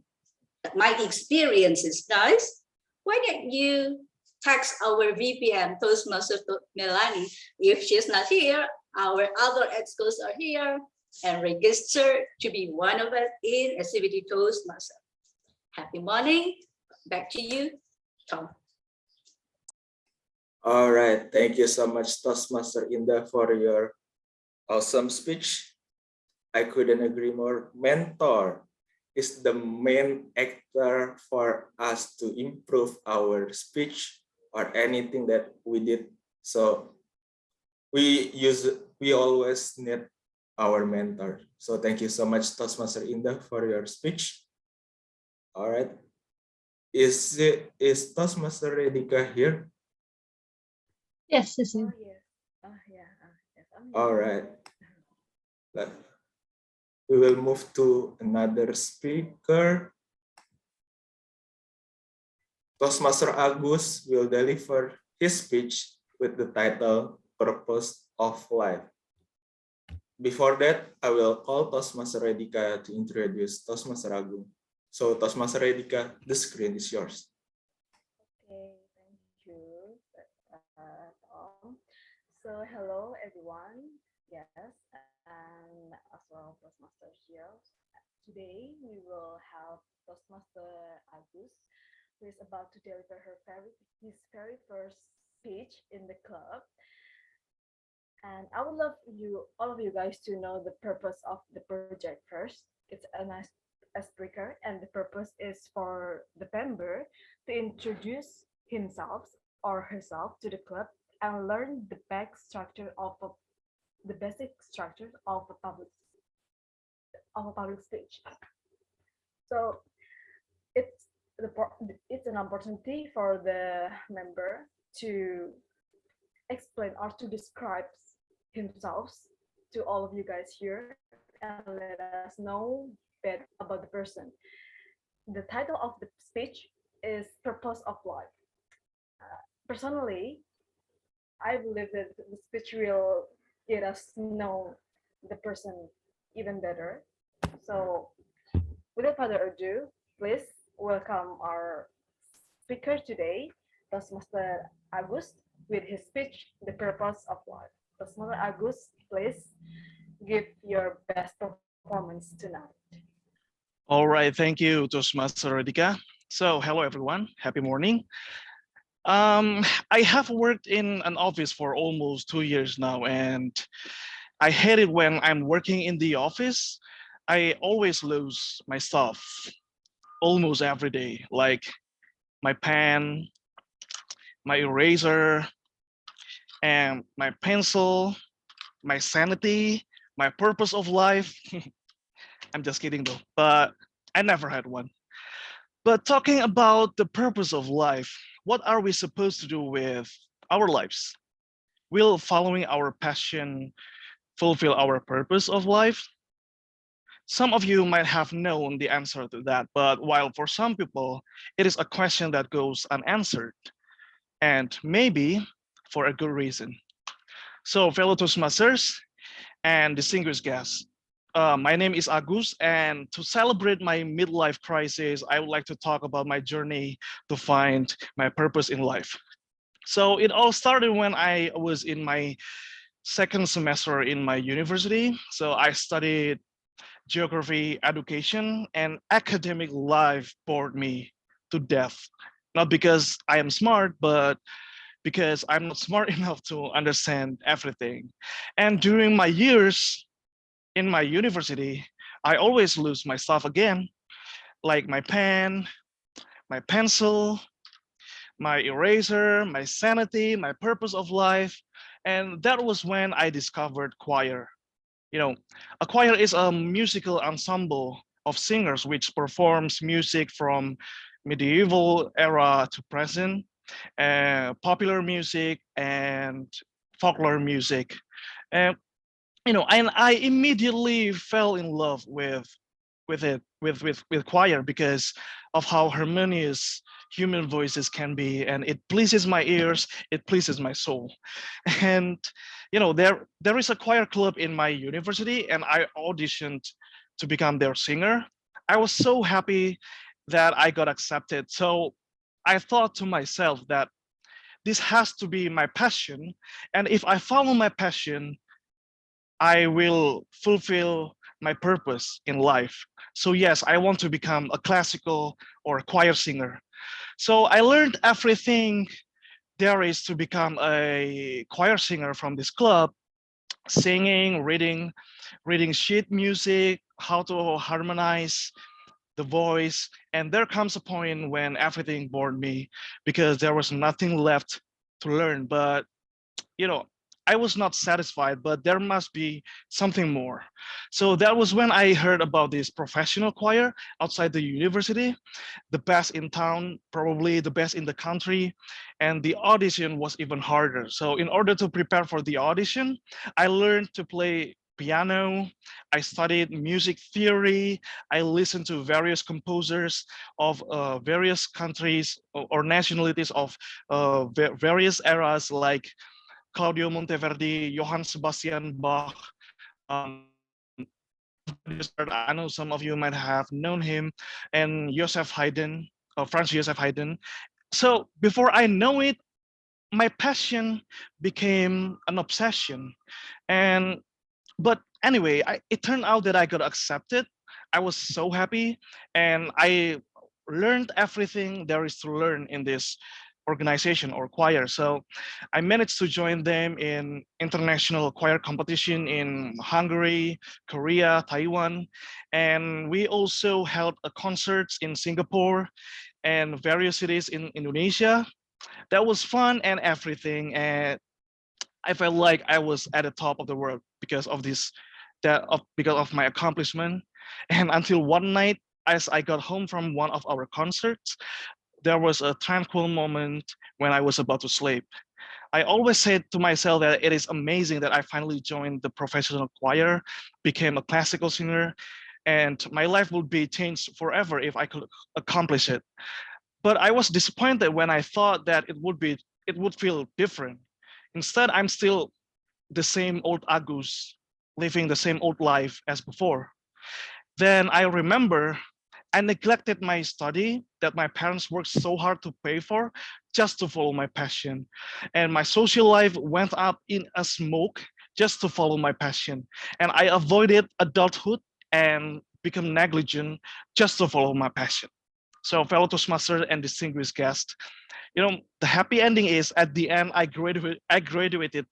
that my experience is nice, why don't you text our VPM, Toastmaster Melanie, if she's not here, our other experts are here, and register to be one of us in SCBD Toastmaster. Happy morning. Back to you, Tom. All right, thank you so much, Toastmaster Indah, for your awesome speech. I couldn't agree more. Mentor is the main actor for us to improve our speech or anything that we did. So we always need our mentor. So thank you so much, Toastmaster Indah, for your speech. All right. Is Toastmaster Redika here? Yes, yes, yes. All right. We will move to another speaker. Toastmaster Agus will deliver his speech with the title Purpose of Life. Before that, I will call Toastmaster Redika to introduce Toastmaster Agung. So Toastmaster Redika, the screen is yours. Okay, thank you, Tom. So hello everyone, yes, and as well Toastmasters here. Today we will have Toastmaster Agus, who is about to deliver his very first speech in the club. And I would love all of you guys to know the purpose of the project first. It's an icebreaker, and the purpose is for the member to introduce himself or herself to the club and learn the basic structure of a public speech. So it's an opportunity for the member to explain or to describe himself to all of you guys here and let us know better about the person. The title of the speech is Purpose of Life. Personally, I believe that the speech will get us know the person even better. So without further ado, please welcome our speaker today, Toastmaster Agus, with his speech, The Purpose of Life. Toastmaster Agus, please give your best performance tonight. All right, thank you, Toastmaster Redika. So hello everyone, happy morning. I have worked in an office for almost 2 years now, and I hate it when I'm working in the office. I always lose my stuff almost every day, like my pen, my eraser, and my pencil, my sanity, my purpose of life. I'm just kidding though. But I never had one. But talking about the purpose of life, what are we supposed to do with our lives? Will following our passion fulfill our purpose of life? Some of you might have known the answer to that, but while for some people, it is a question that goes unanswered, and maybe for a good reason. So, fellow Toastmasters and distinguished guests, my name is Agus, and to celebrate my midlife crisis, I would like to talk about my journey to find my purpose in life. So, it all started when I was in my second semester in my university. So, I studied geography, education, and academic life bored me to death. Not because I am smart, but because I'm not smart enough to understand everything. And during my years in my university, I always lose my stuff again, like my pen, my pencil, my eraser, my sanity, my purpose of life. And that was when I discovered choir. You know, a choir is a musical ensemble of singers which performs music from medieval era to present, popular music and folklore music. And and I immediately fell in love with it with choir because of how harmonious human voices can be, and it pleases my ears, it pleases my soul. And there is a choir club in my university, and I auditioned to become their singer. I was so happy that I got accepted. So I thought to myself that this has to be my passion, and if I follow my passion, I will fulfill my purpose in life. So yes, I want to become a classical or a choir singer. So I learned everything there is to become a choir singer from this club: singing, reading sheet music, how to harmonize the voice. And there comes a point when everything bored me because there was nothing left to learn. But I was not satisfied, but there must be something more. So that was when I heard about this professional choir outside the university, the best in town, probably the best in the country. And the audition was even harder. So in order to prepare for the audition, I learned to play piano, I studied music theory, I listened to various composers of various countries or nationalities of various eras, like Claudio Monteverdi, Johann Sebastian Bach. I know some of you might have known him, and Joseph Haydn, Franz Joseph Haydn. So before I know it, my passion became an obsession. But anyway, it turned out that I got accepted. I was so happy, and I learned everything there is to learn in this organization or choir. So I managed to join them in international choir competition in Hungary, Korea, Taiwan, and we also held a concerts in Singapore and various cities in Indonesia. That was fun and everything, and I felt like I was at the top of the world because of because of my accomplishment. And until one night, as I got home from one of our concerts, there was a tranquil moment when I was about to sleep. I always said to myself that it is amazing that I finally joined the professional choir, became a classical singer, and my life would be changed forever if I could accomplish it. But I was disappointed when I thought that it would feel different. Instead, I'm still the same old Agus, living the same old life as before. Then I remember I neglected my study that my parents worked so hard to pay for just to follow my passion. And my social life went up in a smoke just to follow my passion. And I avoided adulthood and become negligent just to follow my passion. So fellow Toastmasters and distinguished guests, the happy ending is at the end, I graduated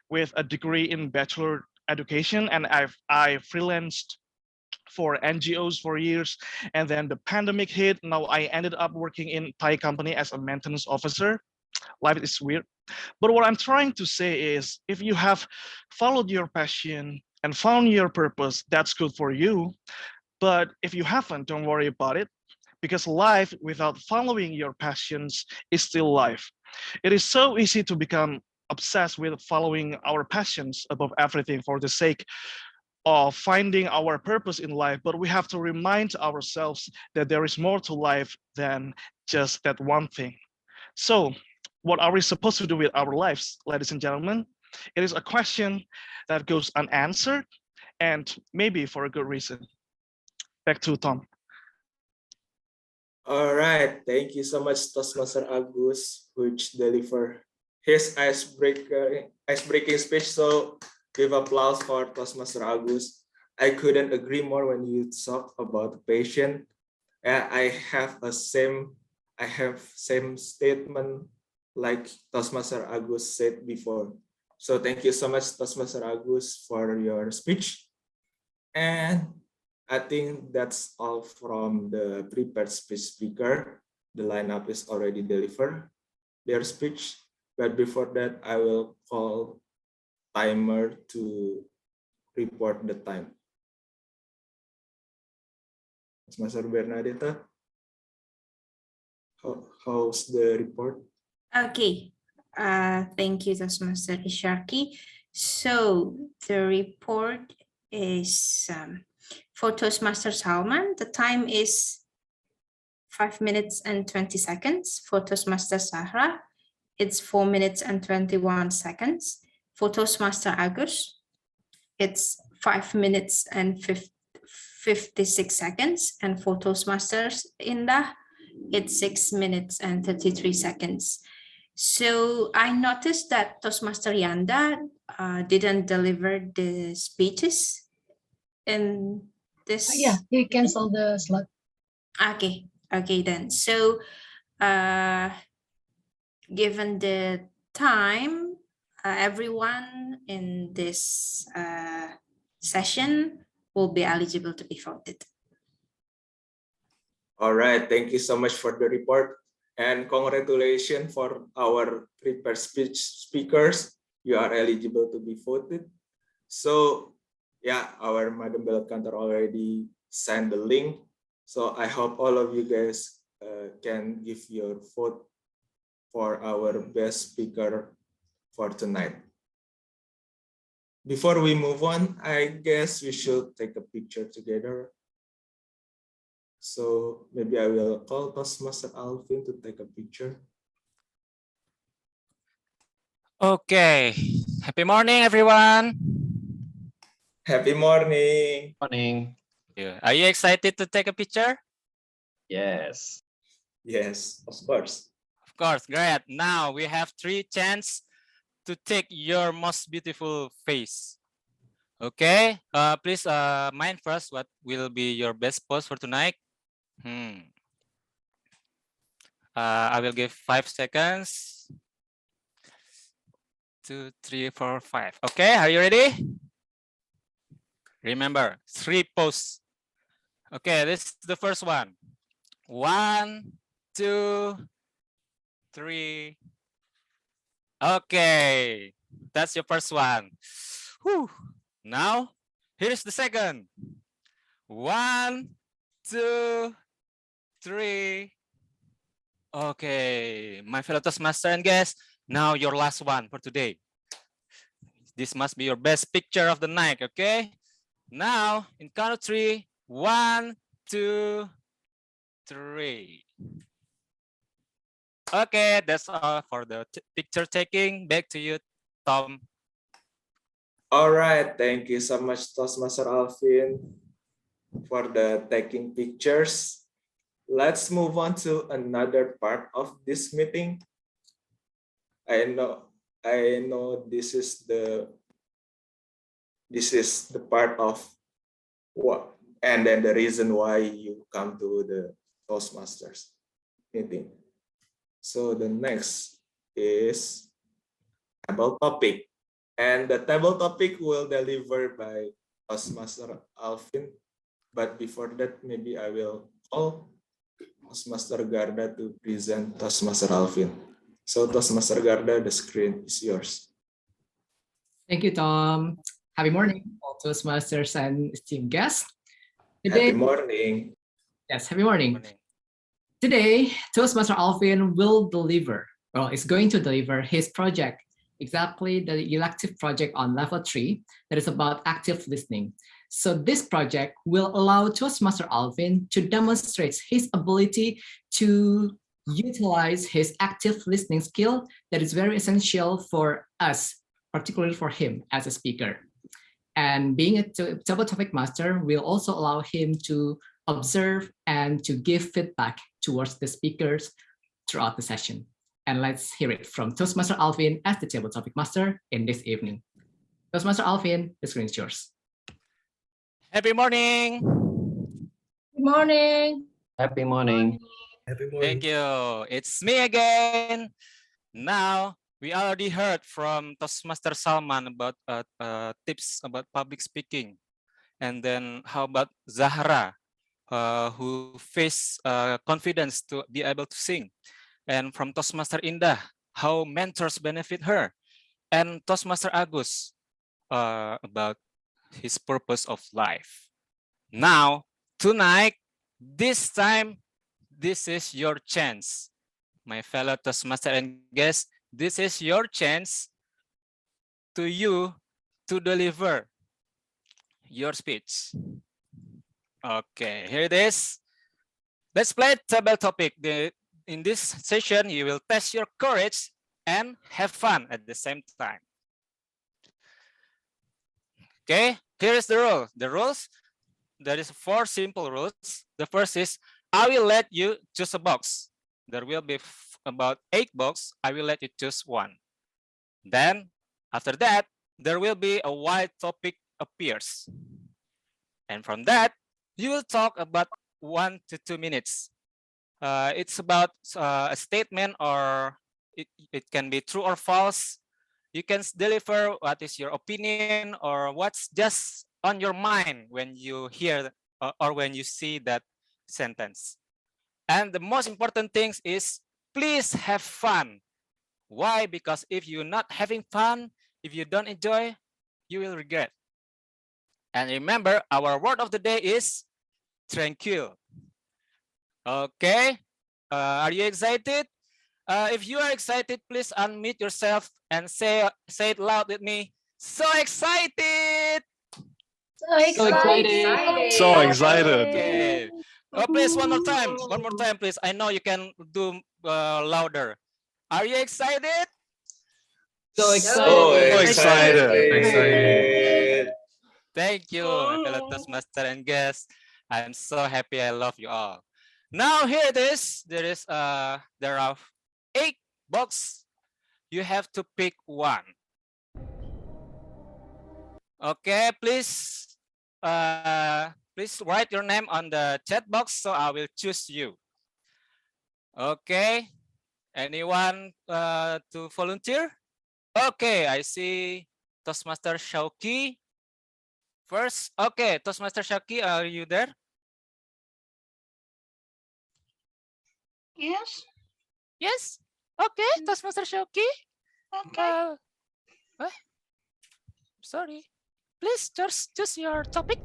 with a degree in bachelor education, and I freelanced for NGOs for years, and then the pandemic hit. Now I ended up working in Thai company as a maintenance officer. Life is weird. But what I'm trying to say is, if you have followed your passion and found your purpose, that's good for you. But if you haven't, don't worry about it, because life without following your passions is still life. It is so easy to become obsessed with following our passions above everything for the sake of finding our purpose in life, but we have to remind ourselves that there is more to life than just that one thing. So, what are we supposed to do with our lives, ladies and gentlemen? It is a question that goes unanswered, and maybe for a good reason. Back to Tom. All right, thank you so much, Toastmaster Agus, which delivered his icebreaking speech. So give applause for Toastmaster Agus. I couldn't agree more when you talk about passion. I have same statement like Toastmaster Agus said before. So thank you so much, Toastmaster Agus, for your speech. And I think that's all from the prepared speech speaker. The lineup is already delivered their speech. But before that, I will call timer to report the time. Master Bernadetta, how's the report? Okay, thank you, Toastmaster Isharki. So the report is for Toastmaster Salman, the time is 5 minutes and 20 seconds. For Toastmaster Zahrah, it's 4 minutes and 21 seconds. For Toastmaster Agus, it's 5 minutes and 56 seconds. And for Toastmasters Indah, it's 6 minutes and 33 seconds. So I noticed that Toastmaster Yanda didn't deliver the speeches in this. Yeah, he canceled the slot. Okay, okay then. So given the time, everyone in this session will be eligible to be voted. All right, thank you so much for the report, and congratulations for our prepared speech speakers. You are eligible to be voted. So yeah, our Madam Ballot Counter already sent the link. So I hope all of you guys can give your vote for our best speaker for tonight. Before we move on, I guess we should take a picture together. So maybe I will call Toastmaster Alfin to take a picture. Okay, happy morning, everyone. Happy morning. Morning. Are you excited to take a picture? Yes. Yes, of course. Of course, great. Now we have 3 chances to take your most beautiful face. Okay, please mind first what will be your best pose for tonight. I will give 5 seconds. 2, 3, 4, 5. Okay, are you ready? Remember, 3 poses. Okay, this is the first one. 1, 2, 3. Okay, that's your first one. Whew. Now, here's the second. 1, 2, 3. Okay, my fellow Toastmaster and guests, now your last one for today. This must be your best picture of the night, okay? Now, in count of 3, 1, 2, 3. Okay, that's all for the picture taking. Back to you, Tom. All right, thank you so much, Toastmaster Alfin, for the taking pictures. Let's move on to another part of this meeting. I know this is the part of what, and then the reason why you come to the Toastmasters meeting. So the next is table topic, and the table topic will deliver by Toastmaster Alfin. But before that, maybe I will call Toastmaster Garda to present Toastmaster Alfin. So Toastmaster Garda, the screen is yours. Thank you, Tom. Happy morning, all Toastmasters and esteemed guests. Happy Today, morning. yes, happy morning. Today, Toastmaster Alfin will deliver, well, is going to deliver his project, exactly the elective project on level 3 that is about active listening. So this project will allow Toastmaster Alfin to demonstrate his ability to utilize his active listening skill that is very essential for us, particularly for him as a speaker. And being a table topic master will also allow him to observe and to give feedback towards the speakers throughout the session. And let's hear it from Toastmaster Alfin as the table topic master in this evening. Toastmaster Alfin, the screen is yours. Happy morning. Good morning. Happy morning. Happy morning. Thank you. It's me again. Now, we already heard from Toastmaster Salman about tips about public speaking. And then how about Zahrah, who face confidence to be able to sing. And from Toastmaster Indah, how mentors benefit her. And Toastmaster Agus, about his purpose of life. Now, tonight, this time, this is your chance. My fellow Toastmaster and guests, this is your chance to you to deliver your speech. Okay, here it is. Let's play table topic. In this session, you will test your courage and have fun at the same time. Okay, here is the rule. The rules, there is 4 simple rules. The first is, I will let you choose a box. There will be about 8 boxes. I will let you choose one. Then, after that, there will be a wide topic appears. And from that, you will talk about 1 to 2 minutes. It's about a statement, or it can be true or false. You can deliver what is your opinion or what's just on your mind when you hear or when you see that sentence. And the most important thing is, please have fun. Why? Because if you're not having fun, if you don't enjoy, you will regret. And remember, our word of the day is tranquil. Okay, are you excited? If you are excited, please unmute yourself and say it loud with me. So excited! So excited. So excited. Okay. Oh, please, one more time, please. I know you can do louder. Are you excited? So excited. Thank you, my fellow Toastmaster and guests. I'm so happy. I love you all. Now here it is. There are 8 boxes. You have to pick one. Okay, please write your name on the chat box so I will choose you. Okay, anyone to volunteer? Okay, I see Toastmaster Shauki first. Okay, Toastmaster Shauki, are you there? Yes. Yes. Okay, Toastmaster Shauki. Okay. Sorry. Please choose your topic.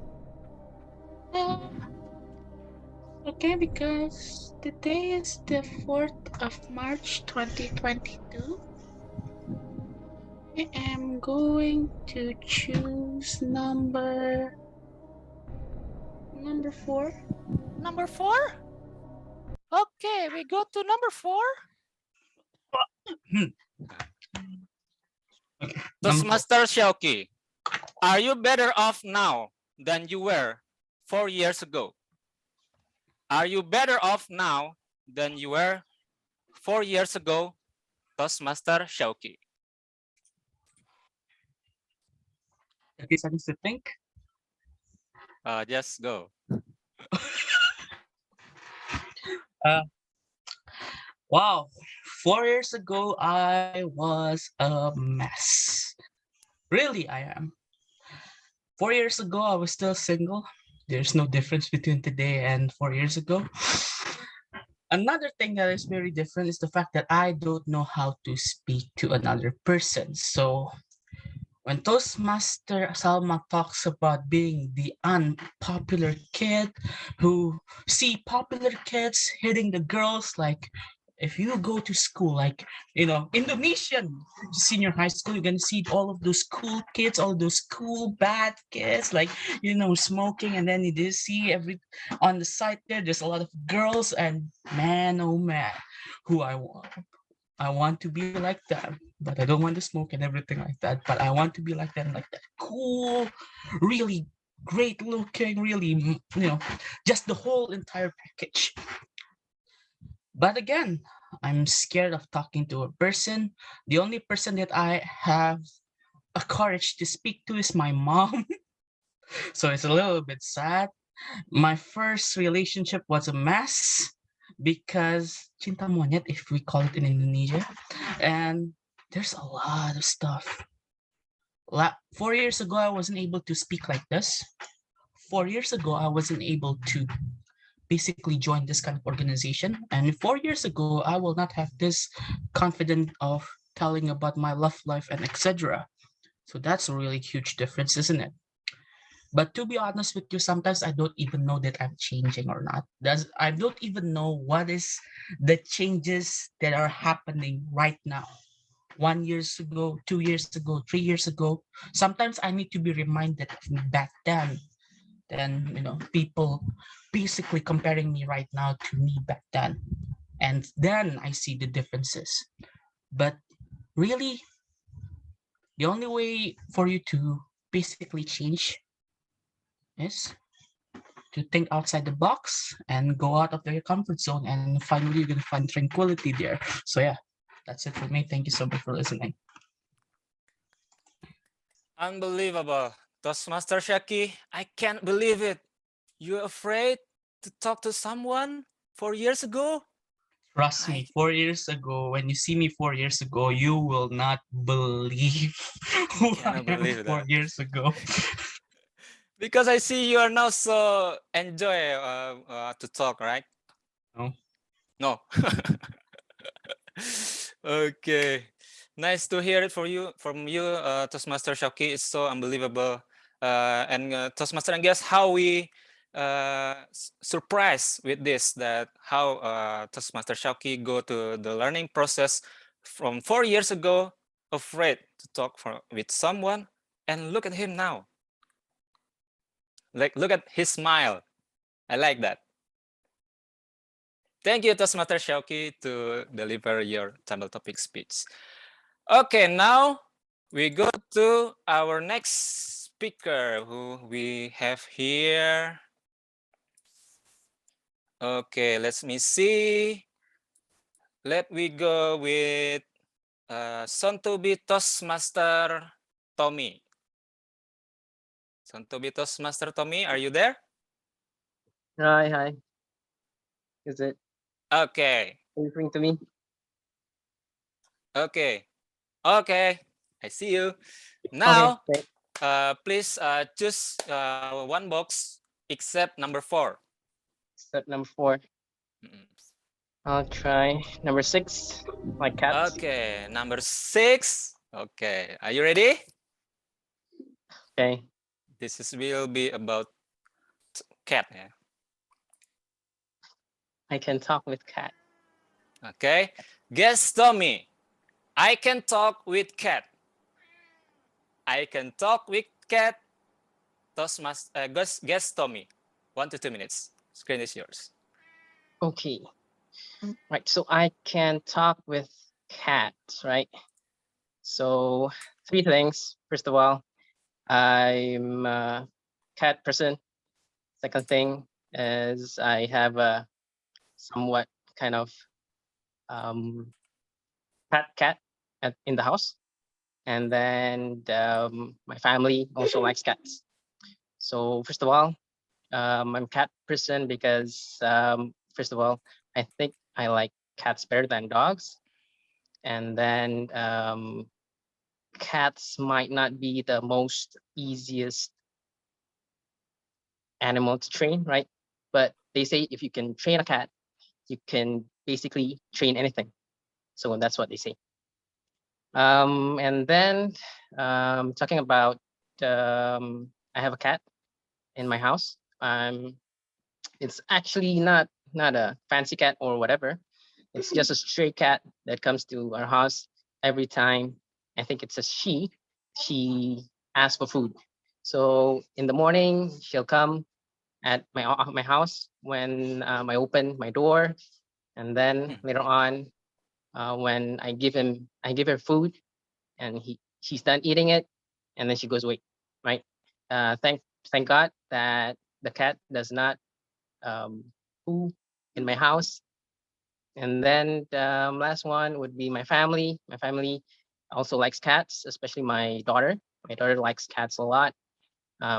Okay, because today is the 4th of March 2022. I am going to choose number 4. Number 4? Okay, we go to number 4. Toastmaster Shauki, are you better off now than you were 4 years ago? Are you better off now than you were 4 years ago, Toastmaster Shauki? 30 seconds to think. Just go. Wow, 4 years ago, I was a mess. Really, I am. 4 years ago, I was still single. There's no difference between today and 4 years ago. Another thing that is very different is the fact that I don't know how to speak to another person. So when Toastmaster Salma talks about being the unpopular kid who see popular kids hitting the girls, like if you go to school, like, Indonesian senior high school, you're gonna see all of those cool kids, all those cool bad kids, like, smoking, and then you do see on the side there's a lot of girls, and man, oh man, who I want to be like them, but I don't want to smoke and everything like that. But I want to be like them, like that cool, really great looking, really, just the whole entire package. But again, I'm scared of talking to a person. The only person that I have a courage to speak to is my mom. So it's a little bit sad. My first relationship was a mess because cinta monyet, if we call it in Indonesia, and there's a lot of stuff. 4 years ago, I wasn't able to speak like this. 4 years ago, I wasn't able to basically join this kind of organization. And 4 years ago, I will not have this confidence of telling about my love life and etc. So that's a really huge difference, isn't it? But to be honest with you, sometimes I don't even know that I'm changing or not. I don't even know what is the changes that are happening right now. 1 years ago, 2 years ago, 3 years ago. Sometimes I need to be reminded back then. Then, people basically comparing me right now to me back then. And then I see the differences. But really, the only way for you to basically change is to think outside the box and go out of your comfort zone, and finally you're gonna find tranquility there. So yeah, that's it for me. Thank you so much for listening. Unbelievable. Toastmaster Shaki, I can't believe it. You're afraid to talk to someone 4 years ago? Trust me, 4 years ago, when you see me 4 years ago, you will not believe who I am 4 years ago. Because I see you are now so enjoy to talk, right? No. No. Okay. Nice to hear it from you, Toastmaster Shaki. It's so unbelievable. And Toastmaster, and guess how we surprised with this, that how Toastmaster Shaki go to the learning process from 4 years ago, afraid to talk with someone, and look at him now. Like, look at his smile. I like that. Thank you, Toastmaster Shauki, to deliver your table topic speech. Okay, now we go to our next speaker who we have here. Okay, let me see. Let we go with soon to be Toastmaster Tommy. Soon to be Toastmaster Tommy, are you there? Hi. Is it? Okay. Are you referring to me? Okay. I see you. Now, Okay. please choose one box except number 4. Except number 4. I'll try number 6, my cat. Okay, number 6. Okay, are you ready? Okay. This will be about cat. Yeah. I can talk with cat. Okay, guess Tommy. I can talk with cat. I can talk with cat. Toastmaster, guess Tommy. 1 to 2 minutes. Screen is yours. Okay. Right. So I can talk with cats, right? So 3 things. First of all, I'm a cat person. Second thing is I have a somewhat kind of cat in the house. And then my family also likes cats. So first of all, I'm a cat person because first of all, I think I like cats better than dogs. And then cats might not be the most easiest animal to train, right? But they say if you can train a cat, you can basically train anything. So that's what they say. And then talking about, I have a cat in my house. It's actually not a fancy cat or whatever. It's just a stray cat that comes to our house every time. I think it's a she. She asks for food. So in the morning, she'll come at my house when I open my door, and then later on, when I give her food, and she's done eating it, and then she goes away. Right. Thank God that the cat does not poo in my house. And then the last one would be my family. My family also likes cats, especially my daughter. My daughter likes cats a lot.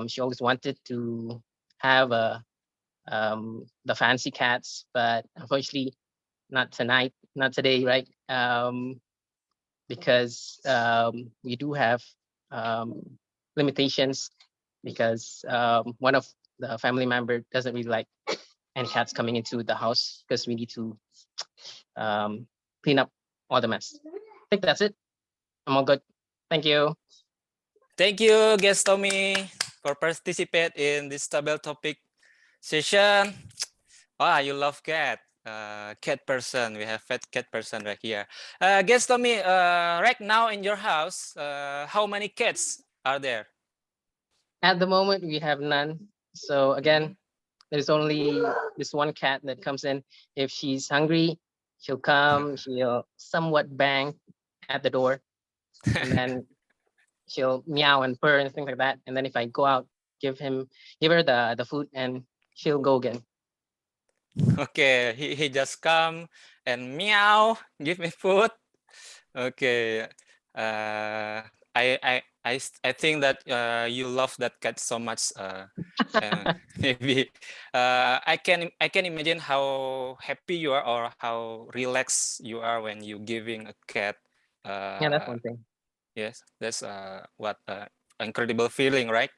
She always wanted to have the fancy cats, but unfortunately, not tonight, not today, right? Because we do have limitations, because one of the family member doesn't really like any cats coming into the house, because we need to clean up all the mess. I think that's it. I'm all good. Thank you. Thank you, guest Tommy, for participate in this table topic session. Ah, you love cat. Cat person. We have cat person right here. Guest Tommy, right now in your house, how many cats are there? At the moment, we have none. So again, there's only this one cat that comes in. If she's hungry, she'll come, she'll somewhat bang at the door, and then she'll meow and purr and things like that. And then if I go out, give her the food, and she'll go again. Okay, he just come and meow, give me food. Okay, I think that you love that cat so much. Maybe I can imagine how happy you are or how relaxed you are when you giving a cat. Yeah, that's one thing. Yes, that's what incredible feeling, right?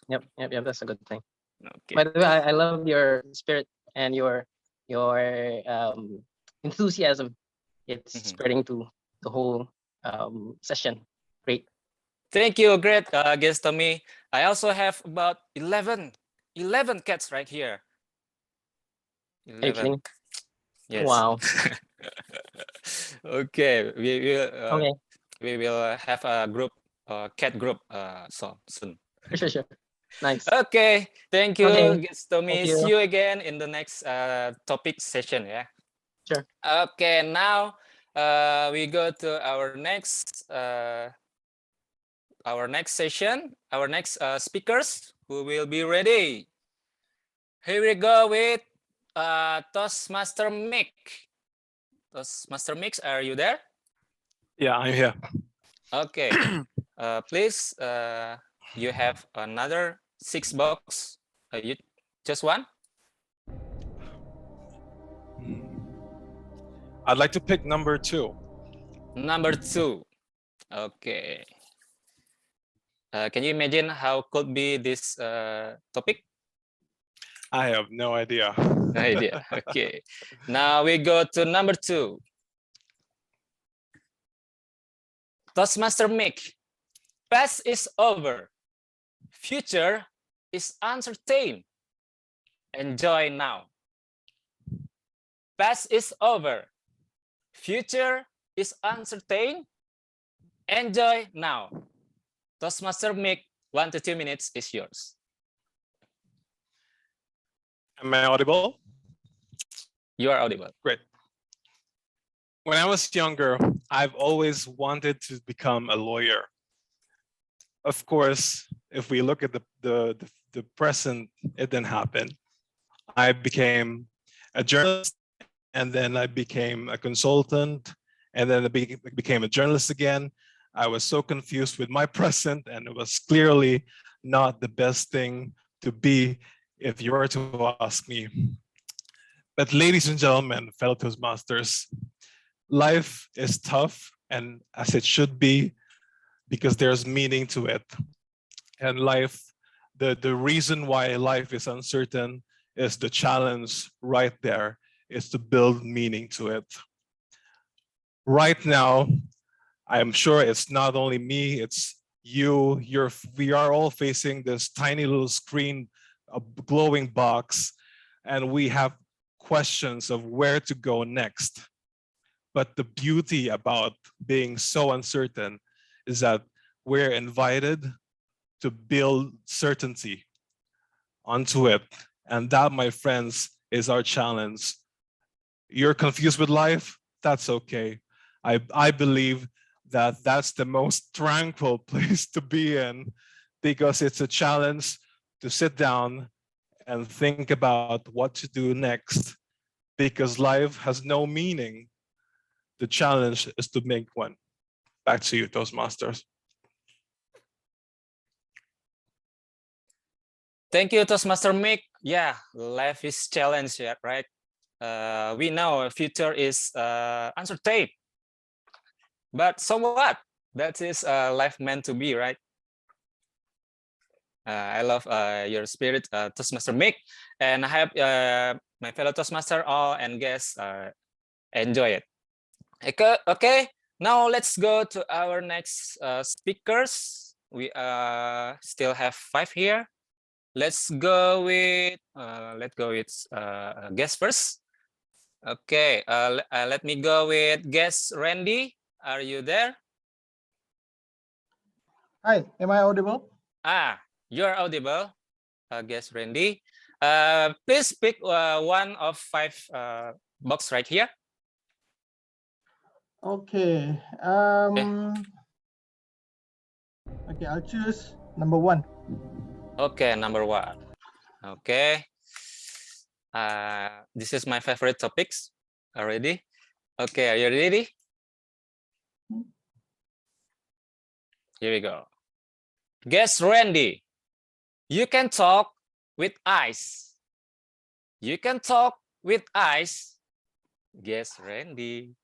Yep, that's a good thing. Okay. By the way, I love your spirit and your enthusiasm. It's spreading to the whole session. Great. Thank you, great guest Tommy. I also have about 11 cats right here. 11. Yes. Wow. Okay, Okay. we will have a group, cat group, so soon. Sure. Nice. Okay, thank you, Okay. guest Tommy. Thank you. See you again in the next topic session. Yeah. Sure. Okay, now we go to our next session, our next speakers who will be ready. Here we go with Toastmaster Mick. Toastmaster Mix, are you there? Yeah, I'm here. Okay. Please, you have another 6 box. You just one? I'd like to pick number 2. Number 2. Okay. Can you imagine how could be this topic? I have no idea. No idea. Okay. Now we go to number 2. Toastmaster Mick. Past is over. Future is uncertain. Enjoy now. Past is over. Future is uncertain. Enjoy now. Toastmaster Mick, 1 to 2 minutes is yours. Am I audible? You are audible. Great. When I was younger, I've always wanted to become a lawyer. Of course, if we look at the present, it didn't happen. I became a journalist, and then I became a consultant, and then I became a journalist again. I was so confused with my present, and it was clearly not the best thing to be if you were to ask me. But ladies and gentlemen, fellow Toastmasters, life is tough, and as it should be, because there's meaning to it. And life, the reason why life is uncertain is the challenge right there, is to build meaning to it. Right now, I'm sure it's not only me, it's you. We are all facing this tiny little screen, a glowing box, and we have questions of where to go next. But the beauty about being so uncertain is that we're invited to build certainty onto it. And that, my friends, is our challenge. You're confused with life? That's okay. I believe that that's the most tranquil place to be in, because it's a challenge to sit down and think about what to do next, because life has no meaning. The challenge is to make one. Back to you, Toastmasters. Thank you, Toastmaster Mick. Yeah, life is challenge, yeah, right? We know future is uncertain, but so what? That is life meant to be, right? I love your spirit, Toastmaster Mick, and I hope my fellow Toastmaster all and guests enjoy it. Okay, now let's go to our next speakers. We still have 5 here. Let's go with guest first. Okay, let me go with guest Randy. Are you there? Hi, am I audible? You're audible, guest Randy. Please pick one of 5 box right here. Okay. Okay, I'll choose number 1. Okay, number 1. Okay. This is my favorite topics already. Okay, are you ready? Here we go. Guess Randy. You can talk with eyes. You can talk with eyes. Guess Randy.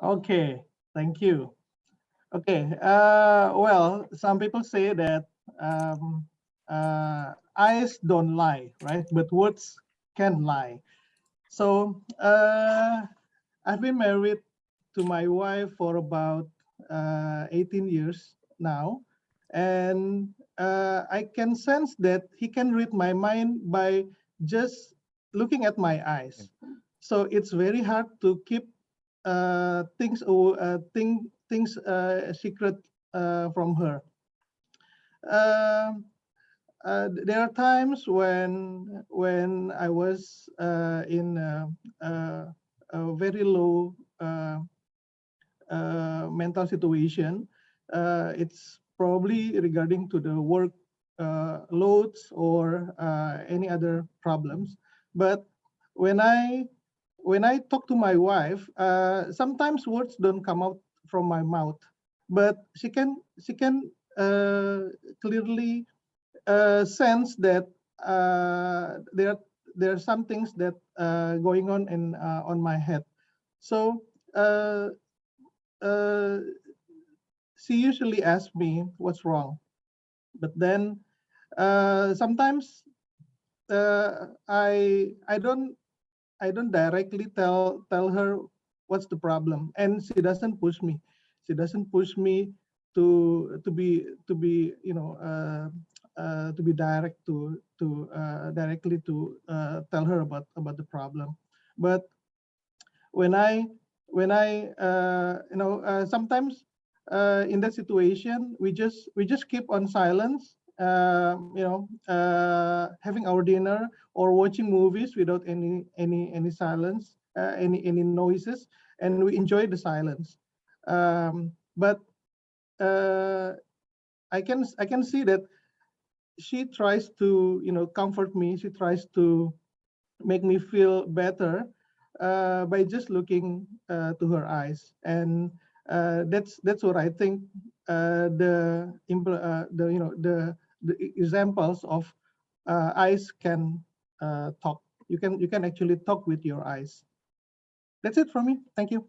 Okay, thank you. Okay, well, some people say that eyes don't lie, right? But words can lie. So I've been married to my wife for about 18 years now, and I can sense that he can read my mind by just looking at my eyes. So it's very hard to keep things secret from her. There are times when I was in a very low mental situation. It's probably regarding to the work loads or any other problems. But when I talk to my wife, sometimes words don't come out from my mouth, but she can clearly sense that there are some things that going on in on my head. So she usually asks me what's wrong, but then sometimes I don't directly tell her what's the problem, and she doesn't push me. She doesn't push me to be you know to be direct to directly to tell her about the problem. But when I you know sometimes in that situation we just keep on silence, you know, having our dinner or watching movies without any silence, any noises, and we enjoy the silence. But I can see that she tries to, you know, comfort me. She tries to make me feel better by just looking to her eyes, and that's what I think the you know the examples of eyes can talk. You can actually talk with your eyes. That's it from me. Thank you.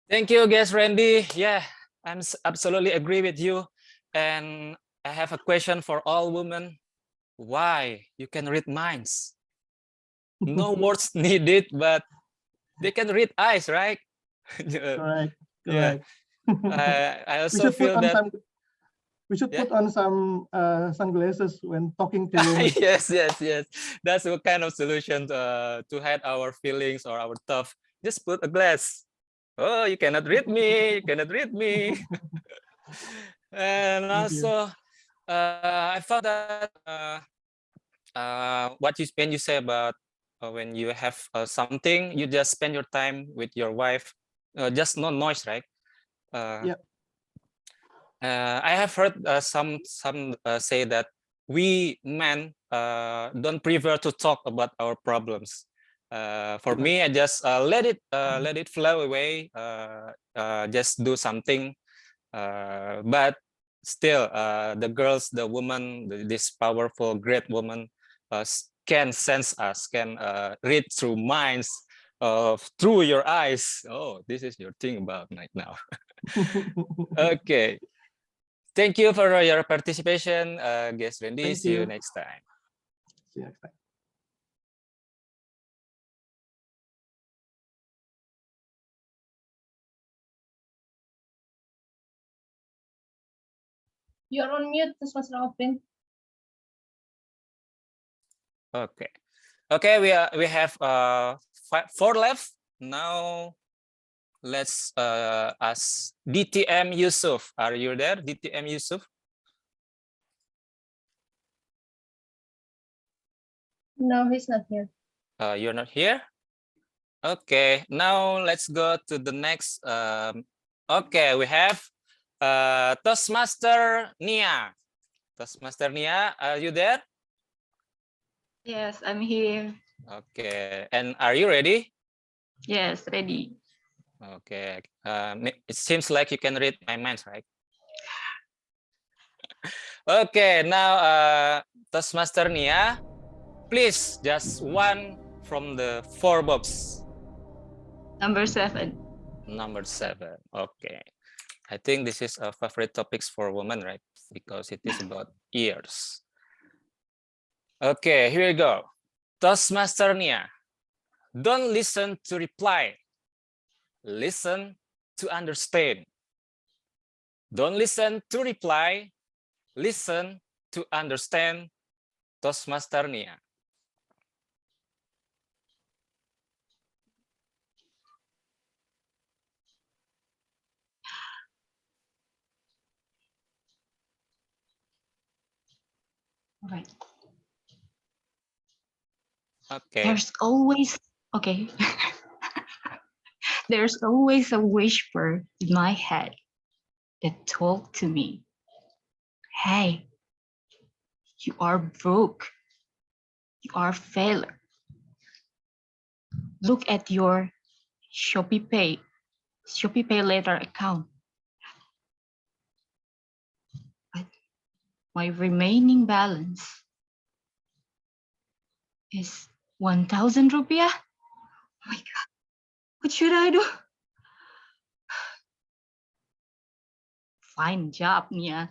Thank you, guest Randy. Yeah, I'm absolutely agree with you. And I have a question for all women. Why you can read minds? No words needed, but they can read eyes, right? Correct. Yeah. I We also should put feel on that. some. We should Yeah. put on some sunglasses when talking to women. Yes, yes, yes. That's what kind of solution to hide our feelings or our thought. Just put a glass. Oh, you cannot read me. You cannot read me. And Thank you. also, I found that what when you say about when you have something, you just spend your time with your wife, just no noise, right? Yeah. I have heard some say that we men don't prefer to talk about our problems. For me, I just let it flow away. Just do something. But still, the girls, the woman, this powerful, great woman, can sense us, can read through minds, through your eyes. Oh, this is your thing about right now. Okay. Thank you for your participation, guest Randy. Thank See you you. next time. See you next time. You're on mute, Toastmaster Alfin. Okay. Okay, we have 4 left. Now let's ask DTM Yusuf. Are you there, DTM Yusuf? No, he's not here. You're not here? Okay, now let's go to the next. Okay, we have Toastmaster Nia. Toastmaster Nia, are you there? Yes, I'm here. Okay, and are you ready? Yes, ready. Okay, it seems like you can read my mind, right? Okay, now Toastmaster Nia, please just one from the 4 box. Number 7. Number 7. Okay. I think this is a favorite topics for women, right? Because it is about ears. Okay, here we go. Toastmaster Nia, don't listen to reply. Listen to understand. Don't listen to reply. Listen to understand. Toastmaster Nia. All right. Okay. There's always, okay. There's always a whisper in my head that talk to me. Hey, you are broke. You are a failure. Look at your Shopee Pay later account. But my remaining balance is 1,000 rupiah. Oh my God, what should I do? Find job, Nia.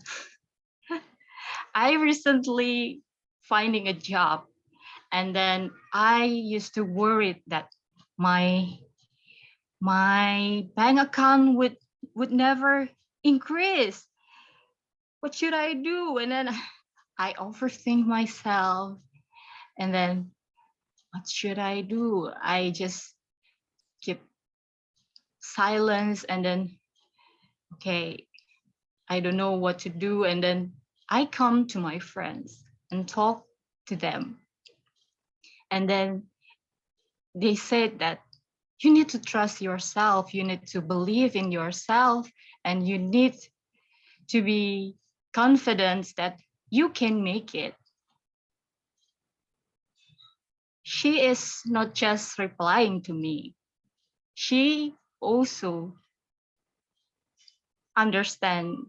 I recently finding a job, and then I used to worry that my bank account would never increase. What should I do? And then I overthink myself, and then what should I do? I just keep silence, and then okay, I don't know what to do. And then I come to my friends and talk to them. And then they said that you need to trust yourself, you need to believe in yourself, and you need to be confident that you can make it. She is not just replying to me. She also understands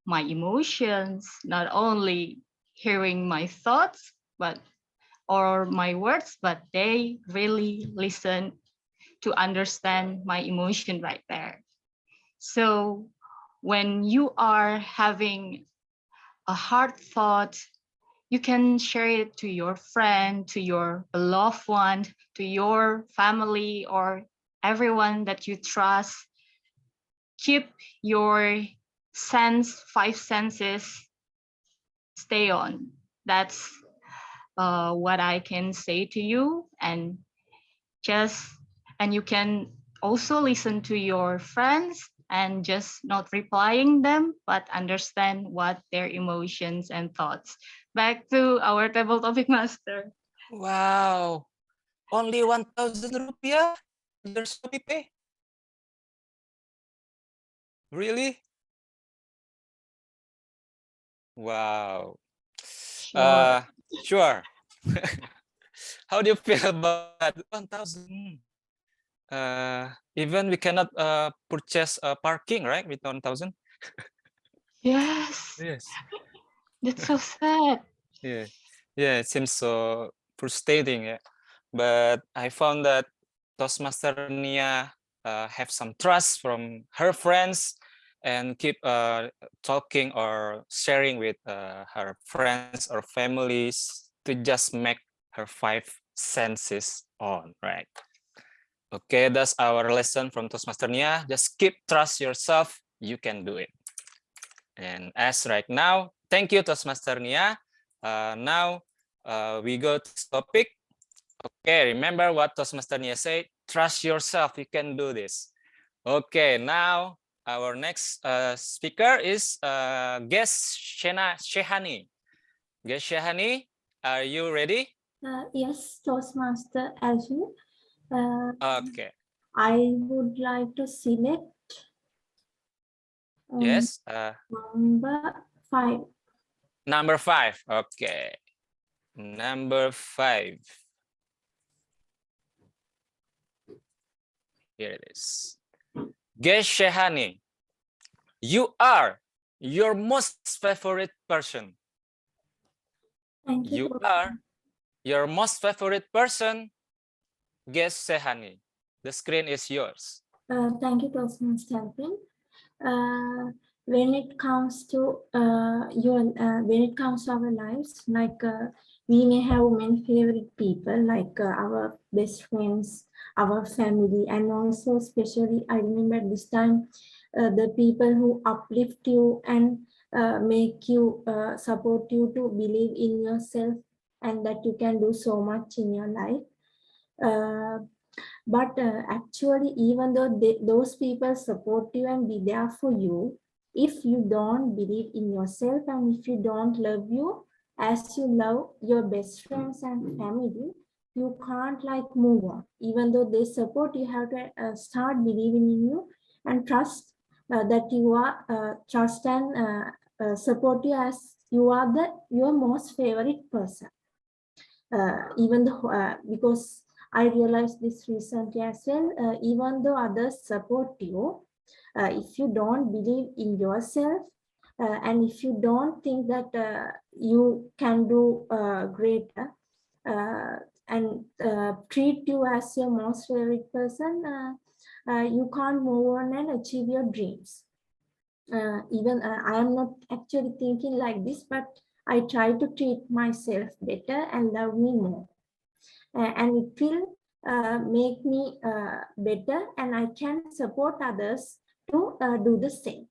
my emotions, not only hearing my thoughts, or my words, but they really listen to understand my emotion right there. So when you are having a hard thought, you can share it to your friend, to your loved one, to your family, or everyone that you trust. keep your five senses stay on. That's what I can say to you. And you can also listen to your friends and just not replying them, but understand what their emotions and thoughts. Back to our table topic master. Wow, only 1,000 rupiah. Your Shopee Pay? Really? Wow. Sure. How do you feel about that? 1,000. Even we cannot purchase parking, right? With 1,000. Yes. Yes. That's so sad. Yeah. Yeah. It seems so frustrating. Yeah. But I found that Toastmaster Nia have some trust from her friends and keep talking or sharing with her friends or families to just make her five senses on, right? Okay, that's our lesson from Toastmaster Nia. Just keep trust yourself, you can do it. And as right now, thank you Toastmaster Nia. Now we go to topic. Okay, remember what Toastmaster Nia said, trust yourself, you can do this. Okay, now our next speaker is guest Shehani. Guest Shehani, are you ready? Yes, Toastmaster Alfin. Okay. I would like to select Yes. number 5. Number 5. Okay. Number 5. Here it is. Guest Shehani, you are your most favorite person. Thank you. You are your most favorite person. Guest Shehani. The screen is yours. Thank you, Toastmaster Alfin. When it comes to when it comes to our lives, like we may have many favorite people, like our best friends, our family, and also especially I remember this time the people who uplift you and make you support you to believe in yourself and that you can do so much in your life. But actually, even though those people support you and be there for you, if you don't believe in yourself and if you don't love you as you love your best friends and family, you can't like move on. Even though they support, you have to start believing in you and trust that you are trust and support you as you are your most favorite person. Even though because I realized this recently as well, even though others support you, if you don't believe in yourself and if you don't think that you can do greater and treat you as your most favorite person, you can't move on and achieve your dreams. Even I am not actually thinking like this, but I try to treat myself better and love me more. And it will make me better and I can support others to do the same.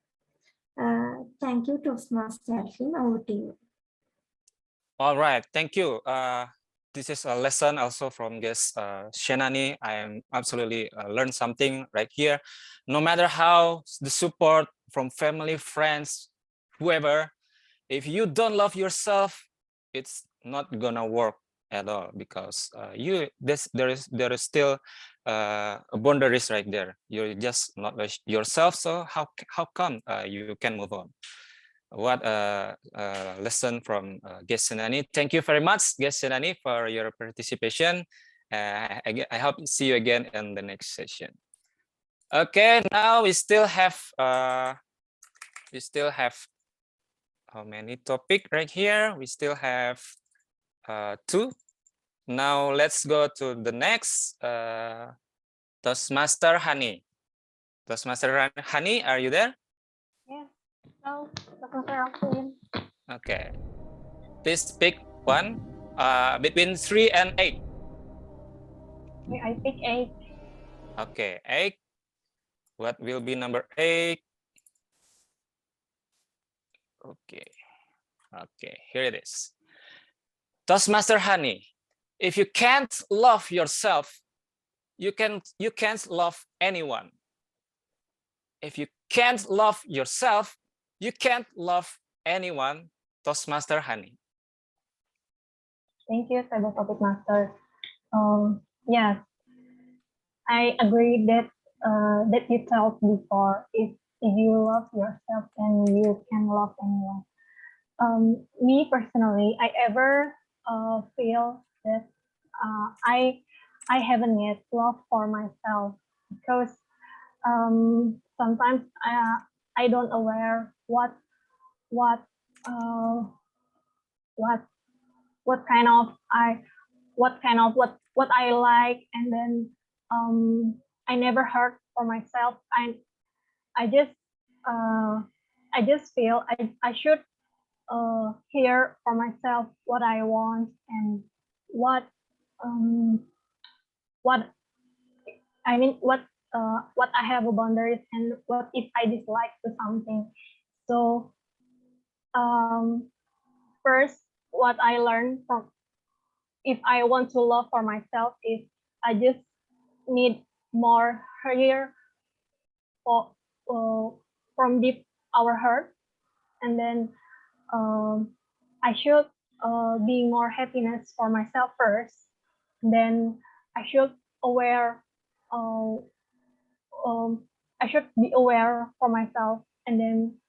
Thank you, Toastmaster Alfin. Over to you. All right, thank you. This is a lesson also from guest Shenani. I am absolutely learned something right here. No matter how the support from family, friends, whoever, if you don't love yourself, it's not gonna work at all because there is still boundaries right there. You're just not yourself. So how come you can move on? What a lesson from guest Senani. Thank you very much, guest Senani, for your participation. I hope to see you again in the next session. Okay, now we still have how many topic right here? We still have 2. Now let's go to the next Toastmaster Hani. Toastmaster Hani, are you there? Yes. No, Toastmaster Alfin. Okay. Please pick one between 3 and 8. Okay, I pick 8. Okay, 8. What will be number 8? Okay. Okay, here it is. Toastmaster Honey, if you can't love yourself, you can't love anyone. If you can't love yourself, you can't love anyone. Toastmaster Honey. Thank you, Cyber Topic Master. Yes, I agree that that you told before. If you love yourself, then you can love anyone. Me personally, I ever feel that I haven't yet love for myself, because sometimes I don't aware what uh, what kind of what I like, and then I never heard for myself. I just feel I should hear for myself what I want, and what what I mean, what I have a boundaries, and what if I dislike to something. So first, what I learned from, if I want to love for myself, is I just need more hear for, from deep our heart, and then I should be more happiness for myself first. Then I should aware. I should be aware for myself, and then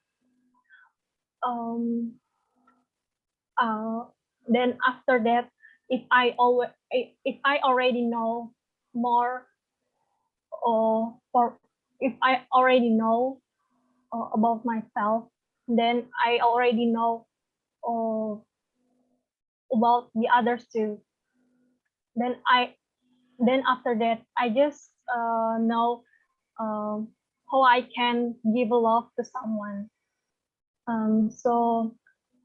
after that, if I already know more, for if I already know about myself, then I already know about the others too. Then after that, I just know how I can give love to someone. So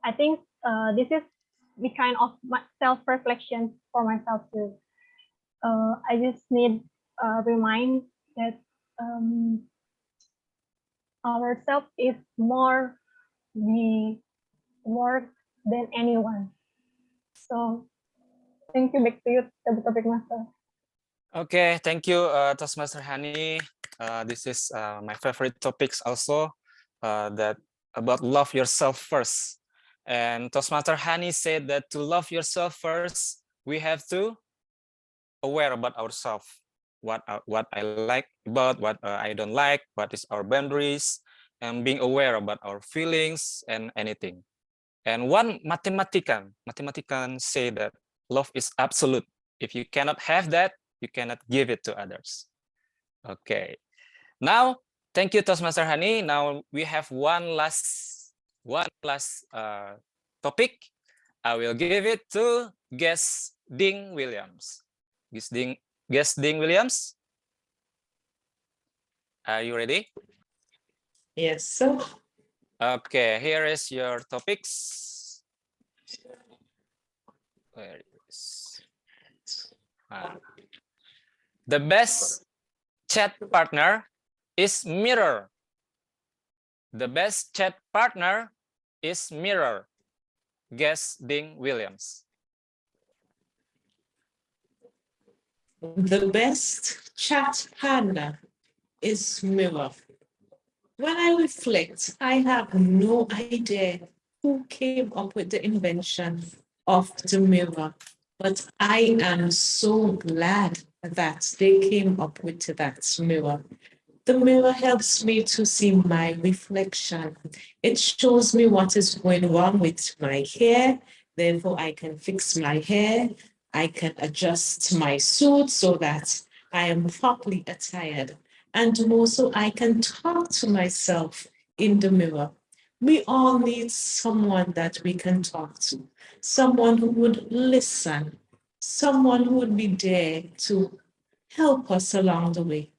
I think this is the kind of self-reflection for myself too. I just need remind that ourselves is more than anyone. So thank you, back to you, Topic Master. Okay, thank you, Toastmaster Hani. This is my favorite topics also, that about love yourself first. And Toastmaster Hani said that to love yourself first, we have to aware about ourselves, what I like about, what I don't like, what is our boundaries, and being aware about our feelings and anything. And one mathematician say that love is absolute. If you cannot have that, you cannot give it to others. Okay. Now, thank you, Toastmaster Hani. Now we have one last topic. I will give it to guest Ding Williams. Guest Ding Williams. Are you ready? Yes, sir. Okay, here is your topics. Where is the best chat partner is mirror. The best chat partner is mirror. Guess Ding Williams. The best chat partner is mirror. When I reflect, I have no idea who came up with the invention of the mirror, but I am so glad that they came up with that mirror. The mirror helps me to see my reflection. It shows me what is going wrong with my hair. Therefore, I can fix my hair. I can adjust my suit so that I am properly attired. And more so, I can talk to myself in the mirror. We all need someone that we can talk to, someone who would listen, someone who would be there to help us along the way.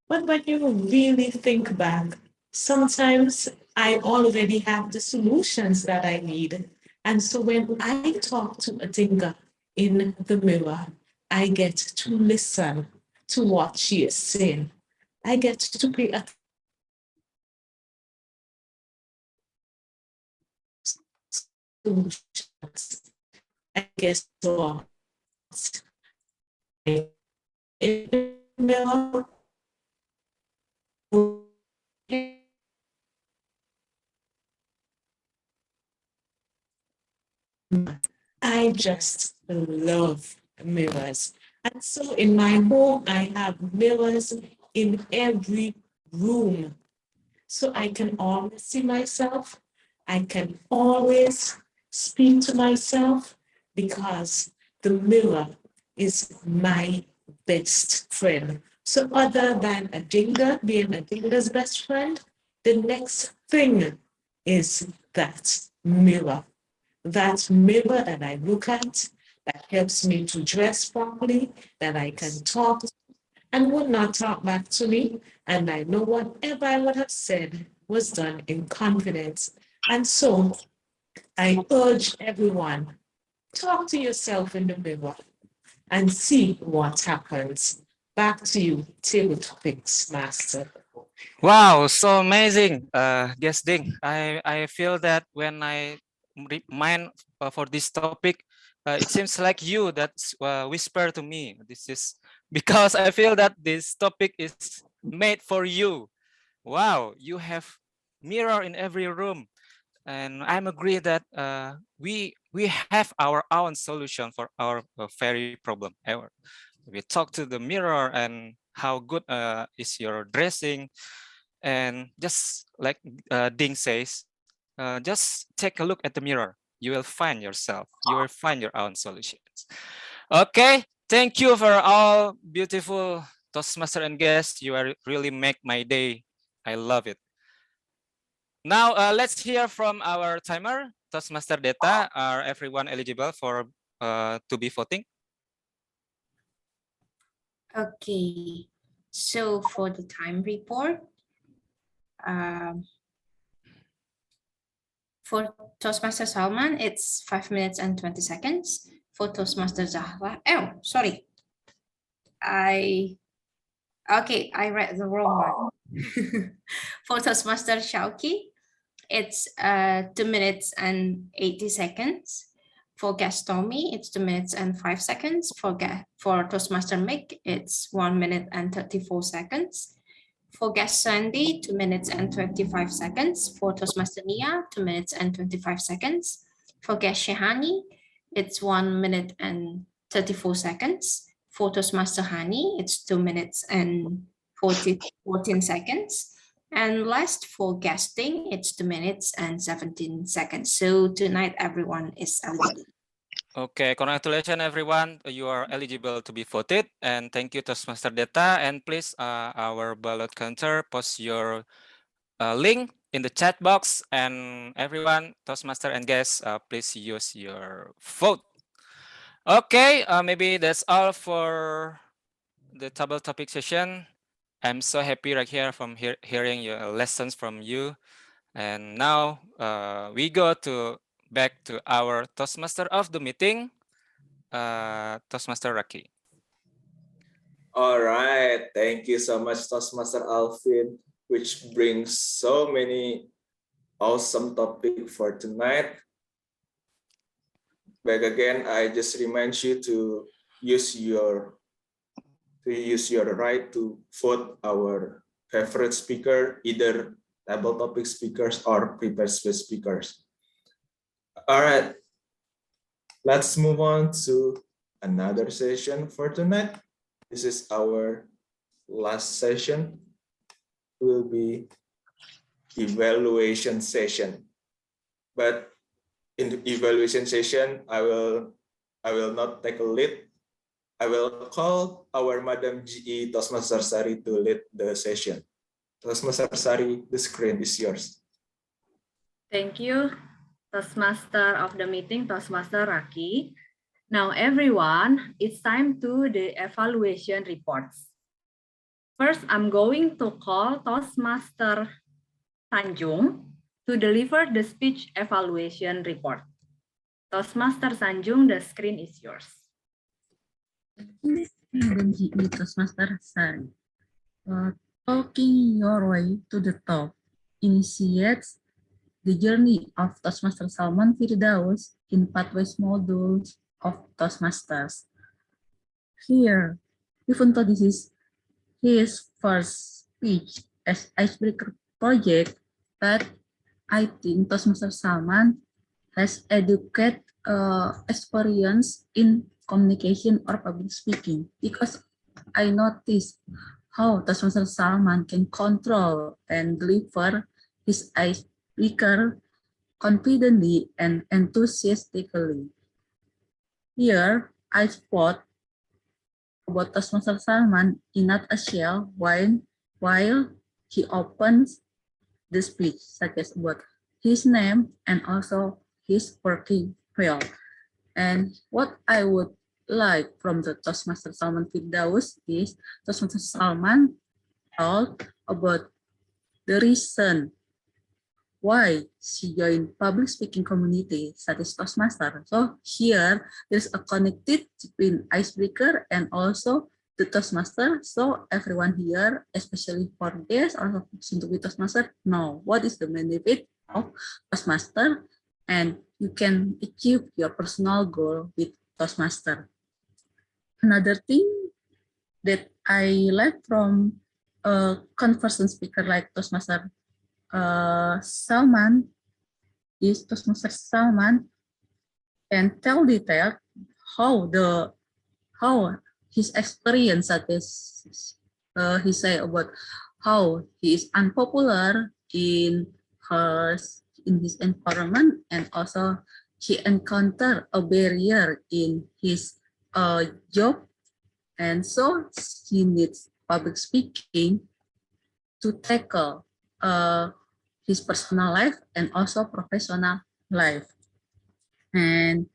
But when you really think back, sometimes I already have the solutions that I need. And so when I talk to a Dinga in the mirror, I get to listen to what she is saying. I get to pay attention. I guess what? I just love mirrors. And so in my home, I have mirrors in every room. So I can always see myself. I can always speak to myself because the mirror is my best friend. So other than a dinga being a dinga's best friend, the next thing is that mirror. That mirror that I look at, that helps me to dress properly, that I can talk and would not talk back to me. And I know whatever I would have said was done in confidence. And so I urge everyone, talk to yourself in the mirror and see what happens. Back to you, table topics master. Wow, so amazing, guest Ding. I feel that when I mind for this topic, it seems like you that whisper to me. This is because I feel that this topic is made for you. Wow, you have mirror in every room, and I'm agree that we have our own solution for our very problem. We talk to the mirror and how good is your dressing. And just like Ding says, just take a look at the mirror. You will find yourself. You will find your own solutions. Okay, thank you for all beautiful Toastmaster and guests. You are really make my day. I love it. Now let's hear from our timer, Toastmaster data. Are everyone eligible for to be voting? Okay, so for the time report, for Toastmaster Salman, it's 5 minutes and 20 seconds. For Toastmaster Zahrah, oh, sorry. I read the wrong one. For Toastmaster Shauki, it's 2 minutes and 80 seconds. For guest Tommy, it's 2 minutes and 5 seconds. For Toastmaster Mick, it's 1 minute and 34 seconds. For guest Sandy, 2 minutes and 25 seconds. For Toastmaster Nia, 2 minutes and 25 seconds. For guest Shehani, it's 1 minute and 34 seconds. For Toastmaster Hani, it's 2 minutes and 14 seconds. And last, for guesting, it's 2 minutes and 17 seconds. So tonight, everyone is eligible. Okay, congratulations everyone. You are eligible to be voted. And thank you Toastmaster Data. And please, our ballot counter, post your link in the chat box. And everyone, Toastmaster and guests, please use your vote. Okay, maybe that's all for the table topic session. I'm so happy right here from hearing your lessons from you. And now we go back to our Toastmaster of the meeting, Toastmaster Raki. All right, thank you so much, Toastmaster Alfin, which brings so many awesome topic for tonight. Back again, I just remind you to use your right to vote our favorite speaker, either table topic speakers or prepared speech speakers. All right, let's move on to another session for tonight. This is our last session. Will be evaluation session. But in the evaluation session, I will not take a lead. I will call our Madam GE Toastmaster Sari to lead the session. Toastmaster Sari, the screen is yours. Thank you, Toastmaster of the meeting, Toastmaster Raki. Now everyone, it's time to the evaluation reports. First, I'm going to call Toastmaster Tanjung to deliver the speech evaluation report. Toastmaster Tanjung, the screen is yours. Madam GE Toastmaster Sari. Talking your way to the top initiates the journey of Toastmaster Salman Firdaus in Pathways modules of Toastmasters. Here, even though this is his first speech as icebreaker project, but I think Toastmaster Salman has educated experience in communication or public speaking, because I noticed how Toastmaster Salman can control and deliver his icebreaker confidently and enthusiastically. Here, I spot about Toastmaster Salman in not a shell while he opens the speech, such as about his name and also his working field. And what I would like from the Toastmaster Salman Firdaus is Toastmaster Salman told about the reason why she joined public speaking community such as Toastmaster. So here there's a connected between icebreaker and also the Toastmaster. So everyone here, especially for guests or soon to be Toastmaster, know what is the benefit of Toastmaster, and you can achieve your personal goal with Toastmaster. Another thing that I like from a conversation speaker like Toastmaster Salman is Toastmaster Salman can tell detail how his experience, such as he say about how he is unpopular in his environment, and also he encountered a barrier in his job, and so he needs public speaking to tackle his personal life and also professional life. And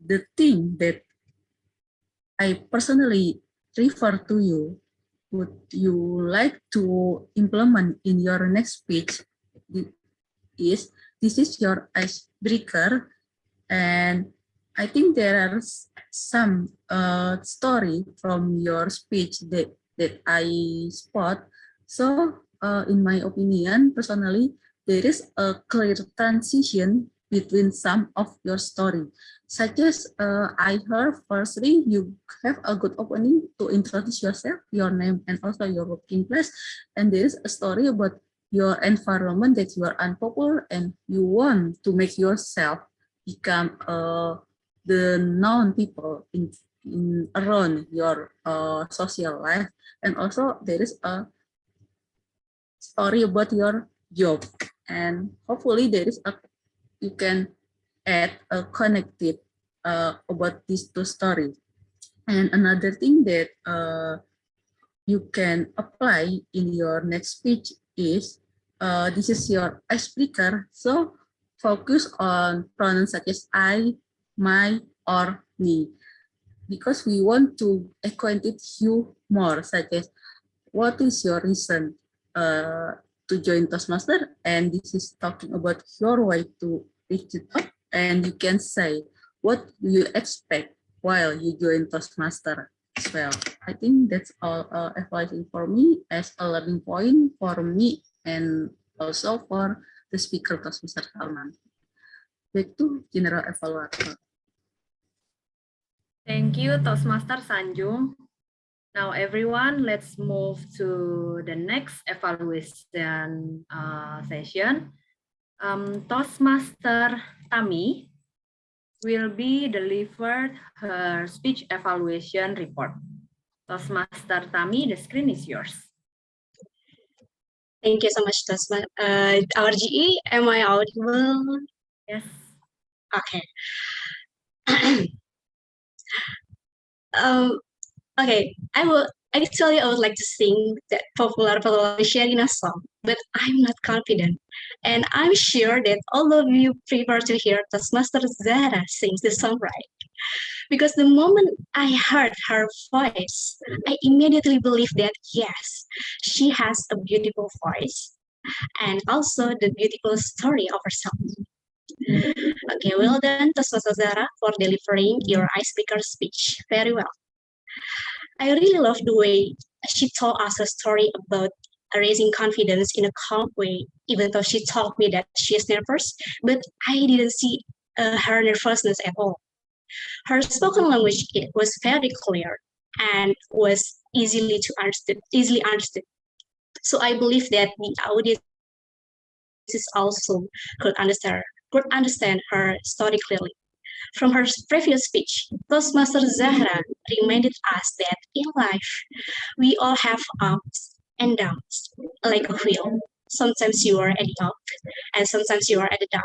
the thing that I personally refer to you, would you like to implement in your next speech is, this is your icebreaker, and I think there are some story from your speech that I spot. So in my opinion, personally, there is a clear transition between some of your story, such as I heard firstly, you have a good opening to introduce yourself, your name, and also your working place. And there is a story about your environment that you are unpopular and you want to make yourself become the known people in around your social life. And also there is a story about your job, and hopefully there is a, you can add a connected about these two stories. And another thing that you can apply in your next speech is this is your icebreaker, so focus on pronouns such as I, my, or me, because we want to acquaint you more, such as what is your reason to join Toastmaster, and this is talking about your way to reach the top, and you can say what you expect while you join Toastmaster as well. I think that's all advising for me as a learning point for me and also for the speaker Toastmaster Salman. Back to General Evaluator. Thank you, Toastmaster Sanjung. Now, everyone, let's move to the next evaluation session. Toastmaster Tami will be delivered her speech evaluation report. Toastmaster Tami, the screen is yours. Thank you so much, Toastmaster. Our GE, am I audible? Yes. Okay. Okay, I would like to sing that popular Sherina song, but I'm not confident. And I'm sure that all of you prefer to hear Toastmaster Zahrah sing the song, right? Because the moment I heard her voice, I immediately believed that yes, she has a beautiful voice and also the beautiful story of herself. Okay, well done, Toastmaster Zahrah, for delivering your icebreaker speech very well. I really love the way she told us a story about raising confidence in a calm way, even though she told me that she is nervous, but I didn't see her nervousness at all. Her spoken language it was very clear and was easily understood. So I believe that the audience is also could understand her story clearly. From her previous speech, Toastmaster Zahrah reminded us that in life, we all have ups and downs, like a wheel. Sometimes you are at the up, and sometimes you are at the down.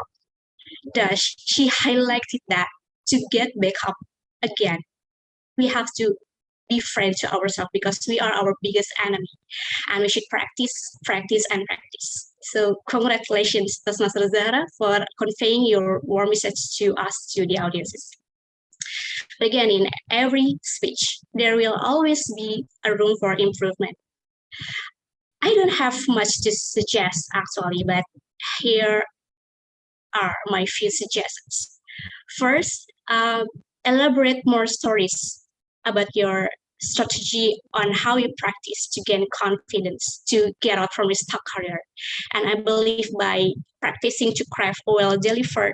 Thus, she highlighted that to get back up again, we have to be friends to ourselves because we are our biggest enemy, and we should practice, practice, and practice. So congratulations, Toastmaster Zahrah, for conveying your warm message to us, to the audiences. But again, in every speech, there will always be a room for improvement. I don't have much to suggest actually, but here are my few suggestions. First, elaborate more stories about your strategy on how you practice to gain confidence to get out from a stuck career. And I believe by practicing to craft a well-delivered,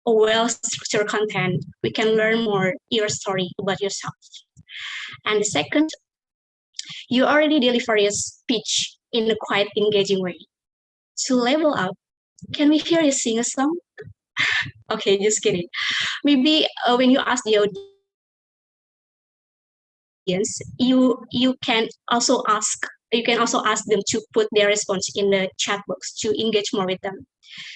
a well-structured content, we can learn more your story about yourself. And the second, you already deliver your speech in a quite engaging way. To level up, can we hear you sing a song? Okay, just kidding. Maybe when you ask the audience, you can also ask them to put their response in the chat box to engage more with them.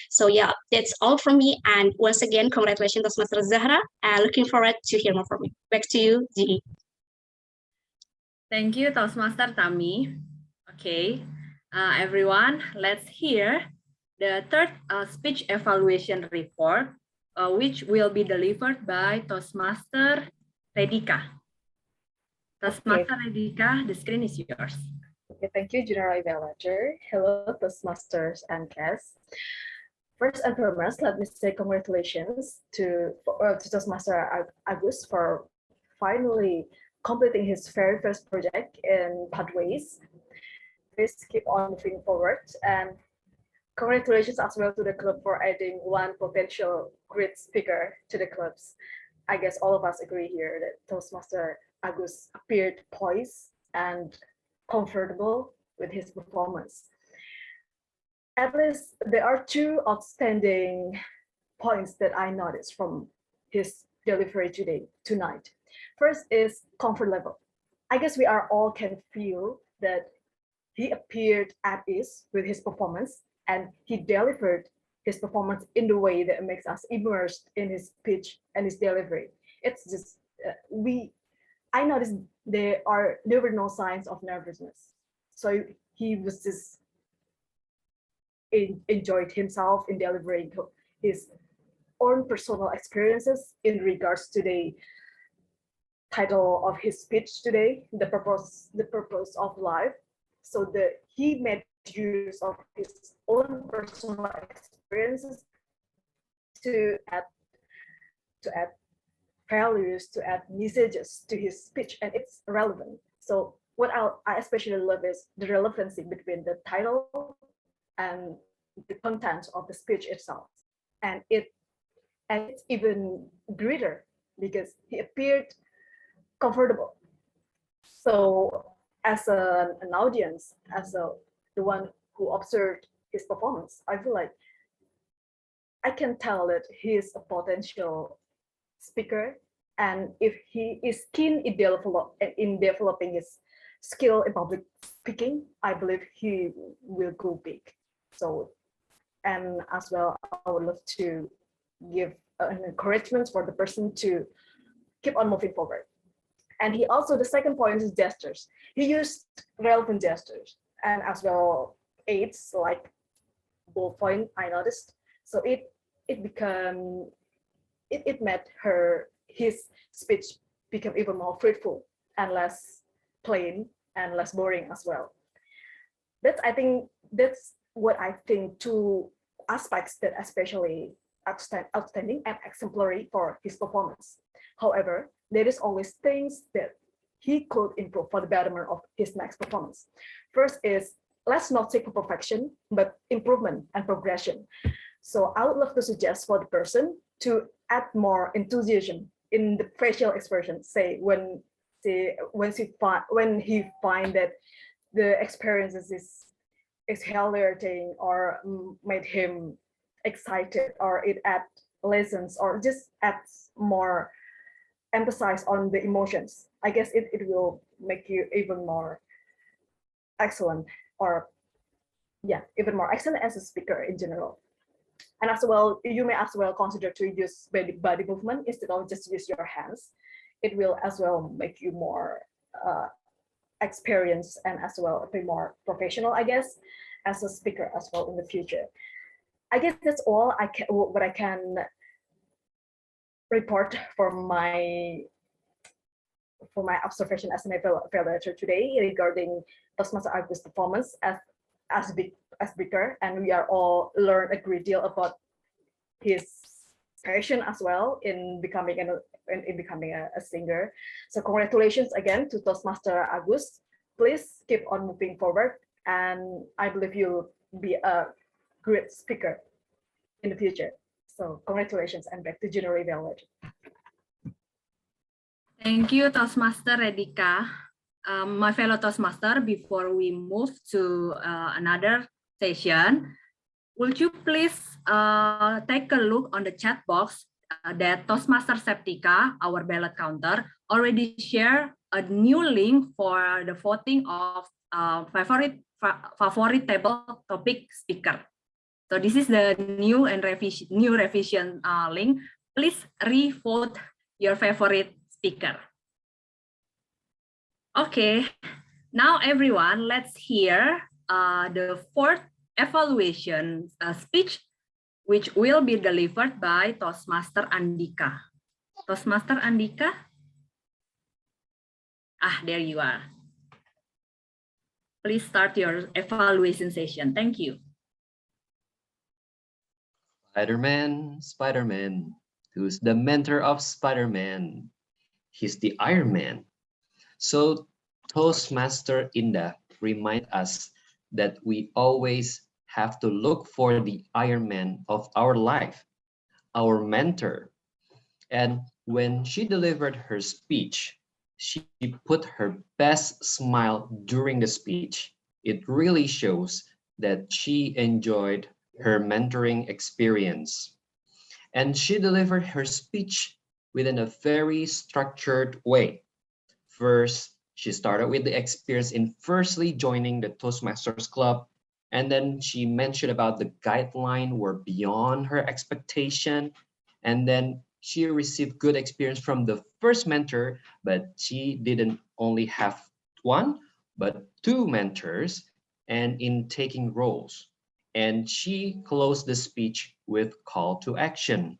So yeah, that's all from me. And once again, congratulations, Toastmaster Zahrah. Looking forward to hear more from you. Back to you, GE. Thank you, Toastmaster Tami. Okay, everyone, let's hear the third speech evaluation report, which will be delivered by Toastmaster Redika. Toastmaster Redika, the screen is yours. Okay, thank you, General Evaluator. Hello, Toastmasters and guests. First and foremost, let me say congratulations to Toastmaster Agus for finally completing his very first project in Pathways. Please keep on moving forward, and congratulations as well to the club for adding one potential great speaker to the clubs. I guess all of us agree here that Toastmaster Agus appeared poised and comfortable with his performance. At least there are two outstanding points that I noticed from his delivery tonight. First is comfort level. I guess we are all can feel that he appeared at ease with his performance, and he delivered his performance in the way that makes us immersed in his speech and his delivery. It's just I noticed there were no signs of nervousness, so he was just enjoyed himself in delivering his own personal experiences in regards to the title of his speech today, the purpose of life. So he made use of his own personal experiences to add values, to add messages to his speech, and it's relevant. So what I especially love is the relevancy between the title and the content of the speech itself, and it's even greater because he appeared comfortable. So as an audience, as the one who observed his performance, I feel like I can tell that he is a potential speaker, and if he is keen in developing his skill in public speaking, I believe he will go big. So, and as well, I would love to give an encouragement for the person to keep on moving forward. And he also, the second point is gestures. He used relevant gestures, and as well aids like ballpoint, I noticed. So it made his speech become even more fruitful and less plain and less boring as well. That's what I think two aspects that especially outstanding and exemplary for his performance. However, there is always things that he could improve for the betterment of his next performance. First is, let's not seek for perfection, but improvement and progression. So I would love to suggest for the person to add more enthusiasm in the facial expression. Say when he find that the experiences is exhilarating or made him excited, or it adds lessons, or just adds more emphasis on the emotions. I guess it will make you even more excellent, or yeah, even more excellent as a speaker in general. And as well, you may as well consider to use body movement instead of just use your hands. It will as well make you more experienced and as well be more professional, I guess, as a speaker as well in the future. I guess that's all what I can report for my observation as an evaluator today regarding Toastmaster Agus' performance as speaker, and we are all learn a great deal about his passion as well in becoming a singer. So congratulations again to Toastmaster Agus. Please keep on moving forward, and I believe you'll be a great speaker in the future. So congratulations, and back to General Evaluator. Thank you, Toastmaster Redika. My fellow Toastmaster, before we move to another session, would you please take a look on the chat box that Toastmaster Septika, our ballot counter, already shared a new link for the voting of favorite table topic speaker. So this is the new revision link. Please re-vote your favorite speaker. Okay, now everyone, let's hear the fourth evaluation speech, which will be delivered by Toastmaster Andika. Toastmaster Andika? Ah, there you are. Please start your evaluation session. Thank you. Spider-Man, Spider-Man, who's the mentor of Spider-Man? He's the Iron Man. So Toastmaster Indah remind us that we always have to look for the Iron Man of our life, our mentor. And when she delivered her speech, she put her best smile during the speech. It really shows that she enjoyed her mentoring experience. And she delivered her speech within a very structured way. First, she started with the experience in firstly joining the Toastmasters Club, and then she mentioned about the guideline were beyond her expectation, and then she received good experience from the first mentor, but she didn't only have one, but two mentors, and in taking roles. And she closed the speech with call to action.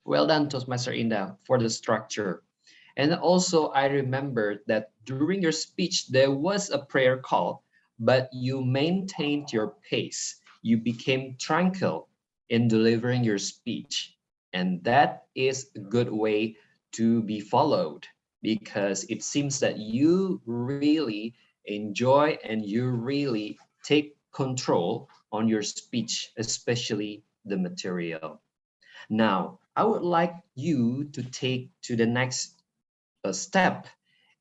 Well done, Toastmaster Indah, for the structure. And also, I remember that during your speech, there was a prayer call, but you maintained your pace. You became tranquil in delivering your speech. And that is a good way to be followed, because it seems that you really enjoy and you really take control on your speech, especially the material. Now, I would like you to take to the next step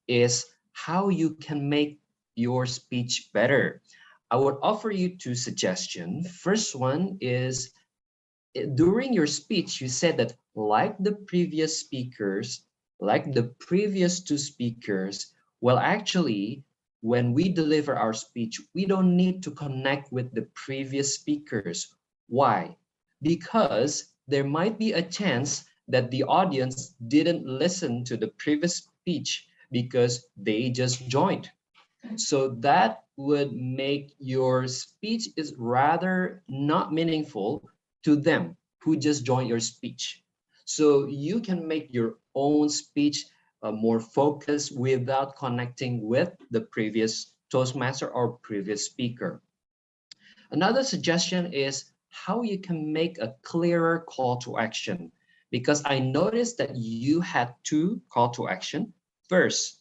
is how you can make your speech better. I would offer you two suggestions. First one is, during your speech, you said that like the previous speakers, like the previous two speakers, well, actually, when we deliver our speech, we don't need to connect with the previous speakers. Why? Because there might be a chance that the audience didn't listen to the previous speech because they just joined. So that would make your speech is rather not meaningful to them who just joined your speech. So you can make your own speech more focused without connecting with the previous Toastmaster or previous speaker. Another suggestion is how you can make a clearer call to action, because I noticed that you had two call to action. First,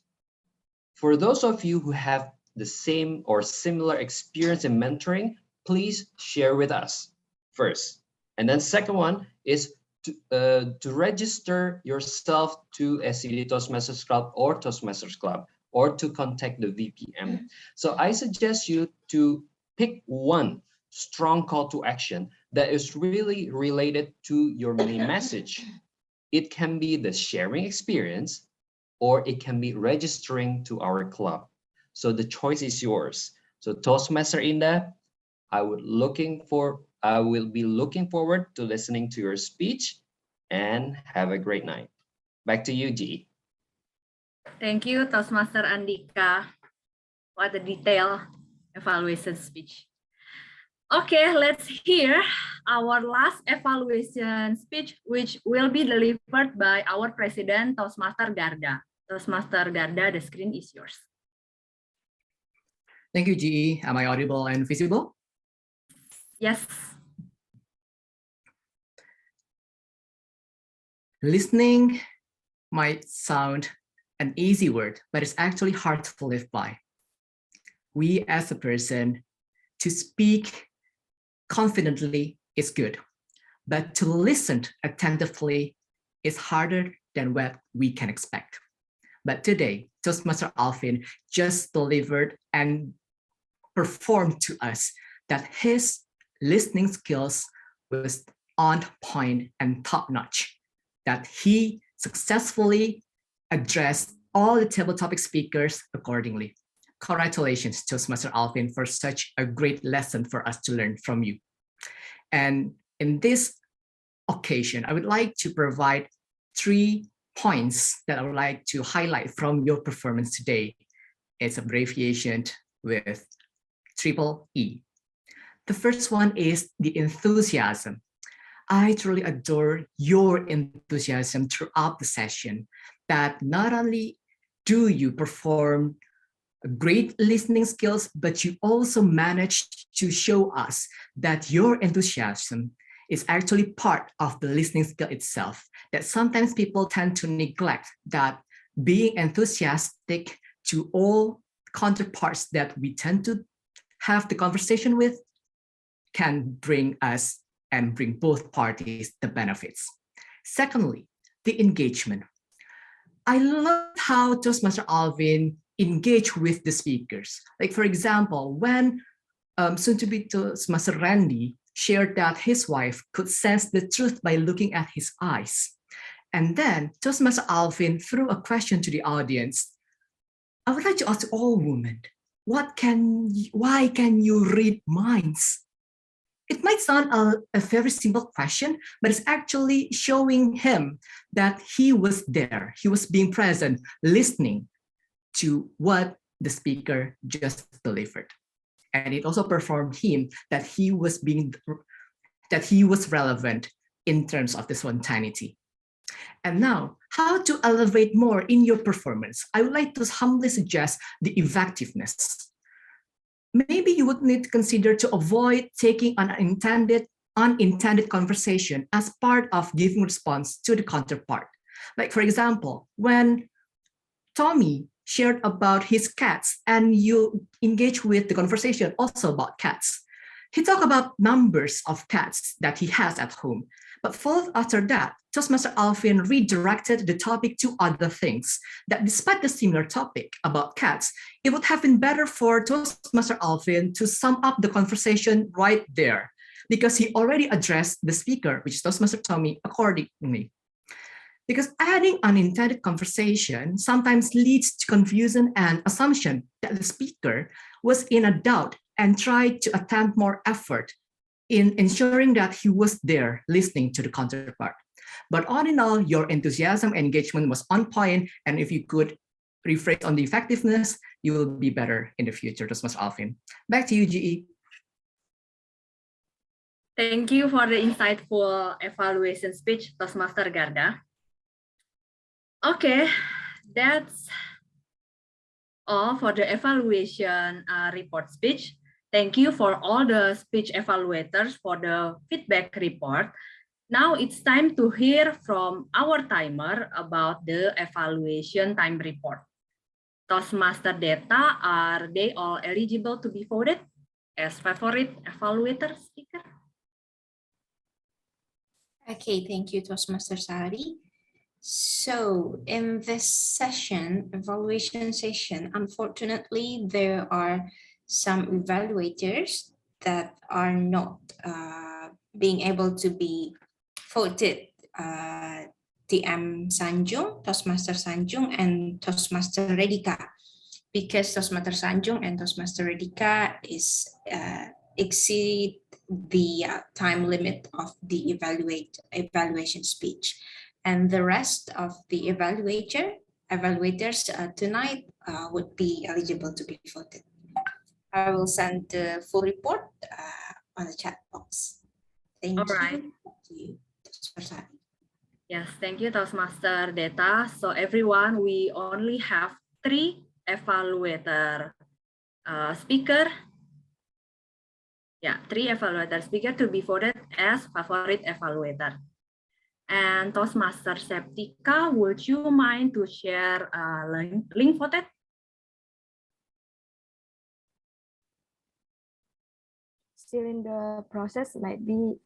For those of you who have the same or similar experience in mentoring, please share with us first. And then second one is to register yourself to SCBD Toastmasters Club or Toastmasters Club, or to contact the VPM. So I suggest you to pick one strong call to action that is really related to your main message. It can be the sharing experience, or it can be registering to our club. So the choice is yours. So Toastmaster Indah, I will be looking forward to listening to your speech, and have a great night. Back to you, G. Thank you, Toastmaster Andika. What a detailed evaluation speech. Okay, let's hear our last evaluation speech, which will be delivered by our President, Toastmaster Garda. Toastmaster Garda, the screen is yours. Thank you, GE. Am I audible and visible? Yes. Listening might sound an easy word, but it's actually hard to live by. We as a person, to speak confidently is good, but to listen attentively is harder than what we can expect. But today, Toastmaster Alfin just delivered and performed to us that his listening skills was on point and top-notch, that he successfully addressed all the table topic speakers accordingly. Congratulations, Toastmaster Alfin, for such a great lesson for us to learn from you. And in this occasion, I would like to provide 3 points that I would like to highlight from your performance today. It's abbreviation with triple E. The first one is the enthusiasm. I truly adore your enthusiasm throughout the session, that not only do you perform great listening skills, but you also managed to show us that your enthusiasm is actually part of the listening skill itself, that sometimes people tend to neglect that being enthusiastic to all counterparts that we tend to have the conversation with can bring us and bring both parties the benefits. Secondly, the engagement. I love how Toastmaster Alvin engaged with the speakers. Like, for example, when soon-to-be Toastmaster Randy shared that his wife could sense the truth by looking at his eyes. And then Toastmaster Alvin threw a question to the audience. I would like to ask all women, why can you read minds? It might sound a very simple question, but it's actually showing him that he was there. He was being present, listening to what the speaker just delivered. And it also performed him that he was relevant in terms of the spontaneity. And now, how to elevate more in your performance? I would like to humbly suggest the effectiveness. Maybe you would need to consider to avoid taking an unintended conversation as part of giving response to the counterpart. Like, for example, when Tommy shared about his cats and you engage with the conversation also about cats, he talked about numbers of cats that he has at home. But after that, Toastmaster Alfin redirected the topic to other things, that despite the similar topic about cats, it would have been better for Toastmaster Alfin to sum up the conversation right there, because he already addressed the speaker, which is Toastmaster Tommy, accordingly. Because adding unintended conversation sometimes leads to confusion and assumption that the speaker was in a doubt and tried to attempt more effort in ensuring that he was there listening to the counterpart. But all in all, your enthusiasm and engagement was on point, and if you could rephrase on the effectiveness, you will be better in the future, Toastmaster Alfin. Back to you, GE. Thank you for the insightful evaluation speech, Toastmaster Garda. Okay, that's all for the evaluation report speech. Thank you for all the speech evaluators for the feedback report. Now it's time to hear from our timer about the evaluation time report. Toastmaster data, are they all eligible to be voted as favorite evaluator speaker? Okay, thank you, Toastmaster Sari. So in this session, evaluation session, unfortunately, there are some evaluators that are not being able to be voted. TM Sanjung, Toastmaster Sanjung, and Toastmaster Redika, because Toastmaster Sanjung and Toastmaster Redika is exceed the time limit of the evaluation speech, and the rest of the evaluators tonight would be eligible to be voted. I will send the full report on the chat box. Thank All right. you. Yes, thank you, Toastmaster Data. So everyone, we only have 3 evaluator speaker. Yeah, 3 evaluator speaker to be voted as favorite evaluator. And Toastmaster Septika, would you mind to share a link voted? Still in the process, might be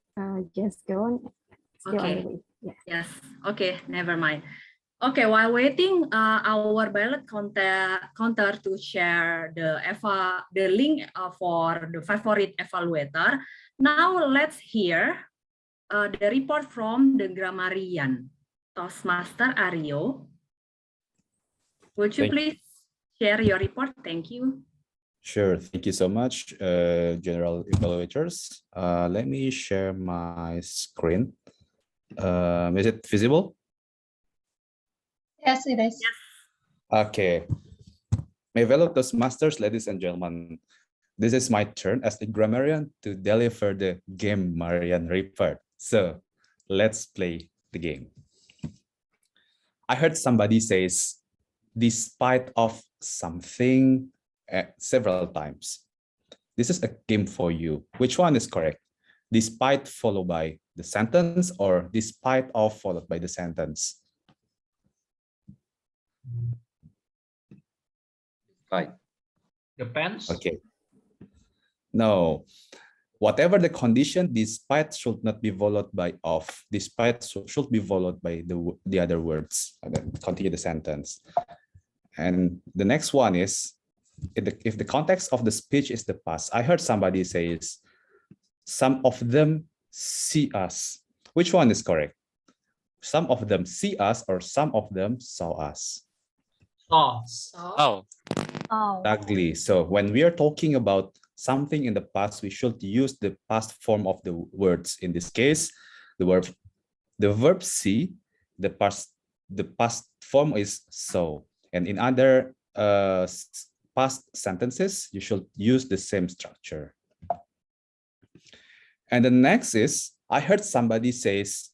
just go on. Still on the way. Yeah. Yes. Okay, never mind. Okay, while waiting our ballot counter to share the link for the favorite evaluator, now let's hear the report from the grammarian. Toastmaster Aryo, would you please share your report? Thank you. Sure, thank you so much, General Evaluators. Let me share my screen. Is it visible? Yes, it is. Okay. My fellow Toastmasters, ladies and gentlemen, this is my turn as the grammarian to deliver the game Marian report. So let's play the game. I heard somebody says, despite of something several times. This is a game for you. Which one is correct? Despite followed by the sentence or despite of followed by the sentence? Right. Depends. Okay. No. Whatever the condition, despite should not be followed by of. Despite should be followed by the other words. And then continue the sentence. And the next one is, if the context of the speech is the past. I heard somebody says, some of them see us. Which one is correct? Some of them see us or some of them saw us? Oh. Exactly. So when we are talking about something in the past, we should use the past form of the words. In this case, the verb see, the past form is saw. And in other past sentences, you should use the same structure. And the next is, I heard somebody says,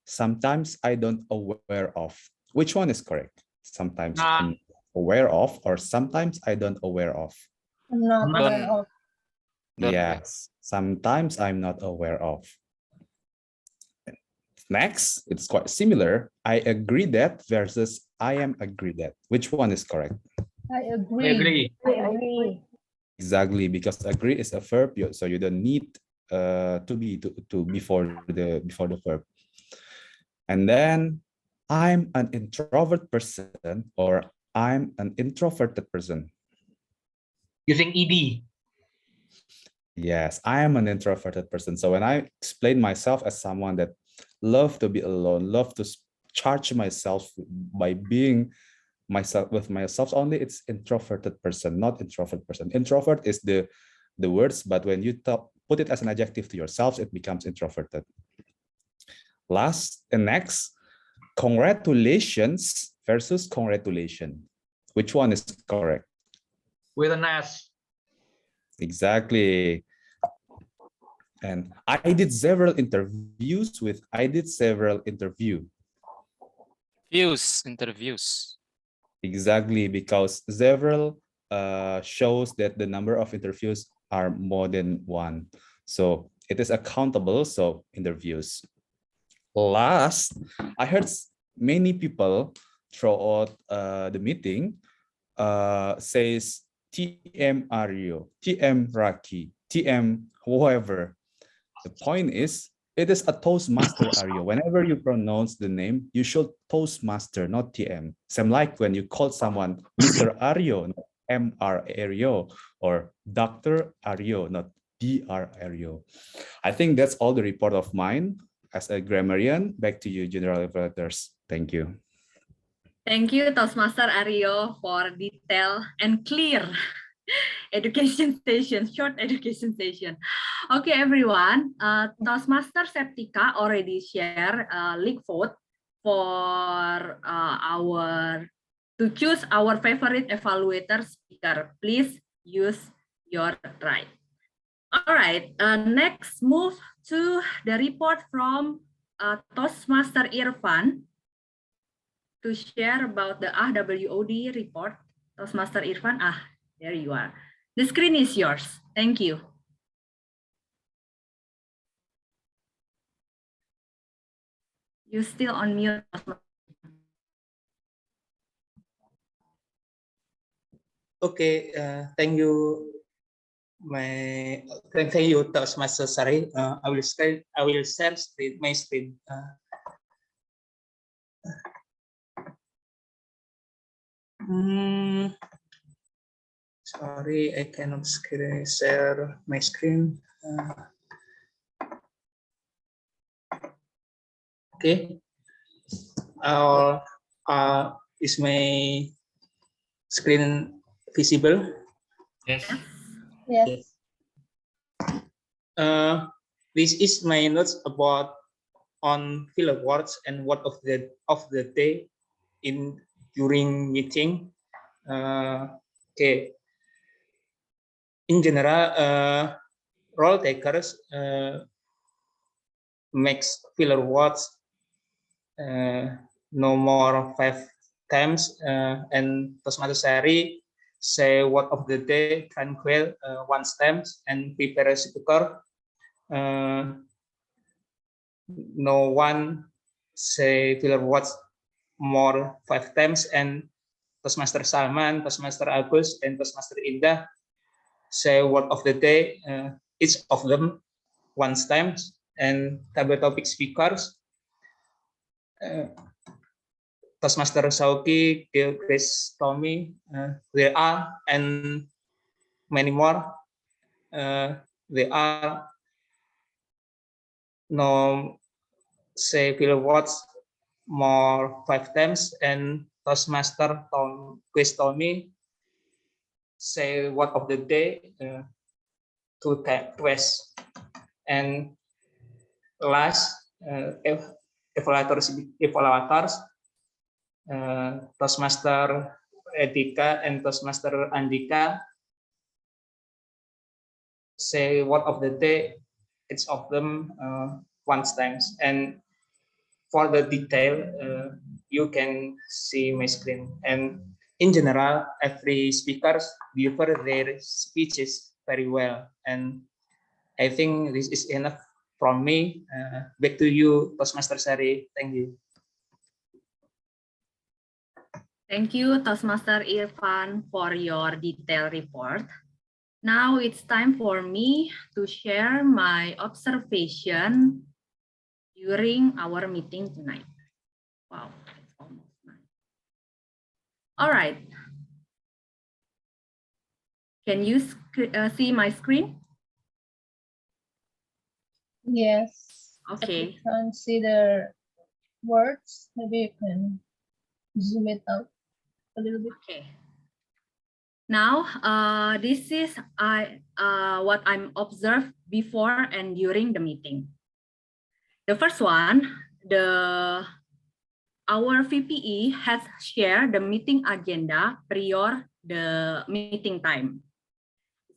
sometimes I don't aware of. Which one is correct? Sometimes I'm aware of, or sometimes I don't aware of. I'm not aware of. Yes, sometimes I'm not aware of. Next, it's quite similar. I agree that versus I am agree that. Which one is correct? I agree. I agree. Exactly, because agree is a verb, so you don't need to be before the verb. And then I'm an introvert person or I'm an introverted person. Using ed. Yes, I am an introverted person. So when I explain myself as someone that love to be alone, love to charge myself by being myself with myself only, it's introverted person, not introvert person. Introvert is the words, but when you put it as an adjective to yourself, it becomes introverted. Last and next, congratulations versus congratulation. Which one is correct? With an S. Exactly. And I did several interviews. Interviews. Exactly, because several shows that the number of interviews are more than one. So it is accountable, so interviews. Last, I heard many people throughout the meeting says TM Aryo, TM Raki, TM whoever. The point is, it is a Toastmaster Aryo. Whenever you pronounce the name, you should Toastmaster, not TM. Same like when you call someone Mr. Aryo, not MR Aryo, or Dr. Aryo, not DR Aryo. I think that's all the report of mine. As a grammarian, back to you, General Evaluators. Thank you. Thank you, Toastmaster Aryo, for detailed and clear education session, short education session. Okay, everyone. Toastmaster Septika already shared link vote for to choose our favorite evaluator speaker. Please use your right. All right. Next, move to the report from Toastmaster Irfan to share about the AWOD report. Toastmaster Irfan, there you are. The screen is yours. Thank you. You still on mute. Okay, thank you, thank you, Toastmaster Sari. I will share my screen. Sorry, I cannot share my screen. Okay. Is my screen visible? Yes. Yes. This is my notes about on filler words and word of the day during meeting. Okay. In general, role takers makes filler words no more 5 times, and Toastmaster Sari say word of the day tranquil once times, and prepare a speaker. No one say filler words more 5 times, and Toastmaster Salman, Toastmaster Agus, and Toastmaster Indah say word of the day, each of them once times, and table topic speakers, Toastmaster Sauki, Grace, Tommy, there are, and many more. There are no say filler words more 5 times, and Toastmaster Grace, Tommy say word of the day 2 times twice. And last, evaluators, Toastmaster Edika and Toastmaster Andika say word of the day, each of them once times. And for the detail, you can see my screen. And in general, every speaker deliver their speeches very well. And I think this is enough from me. Back to you, Toastmaster Sari. Thank you. Thank you, Toastmaster Irfan, for your detailed report. Now it's time for me to share my observation during our meeting tonight. Wow, it's almost 9. All right. Can you see my screen? Yes. Okay. If you can see the words, maybe you can zoom it out a little bit. Okay. Now, this is what I'm observed before and during the meeting. The first one, our VPE has shared the meeting agenda prior the meeting time.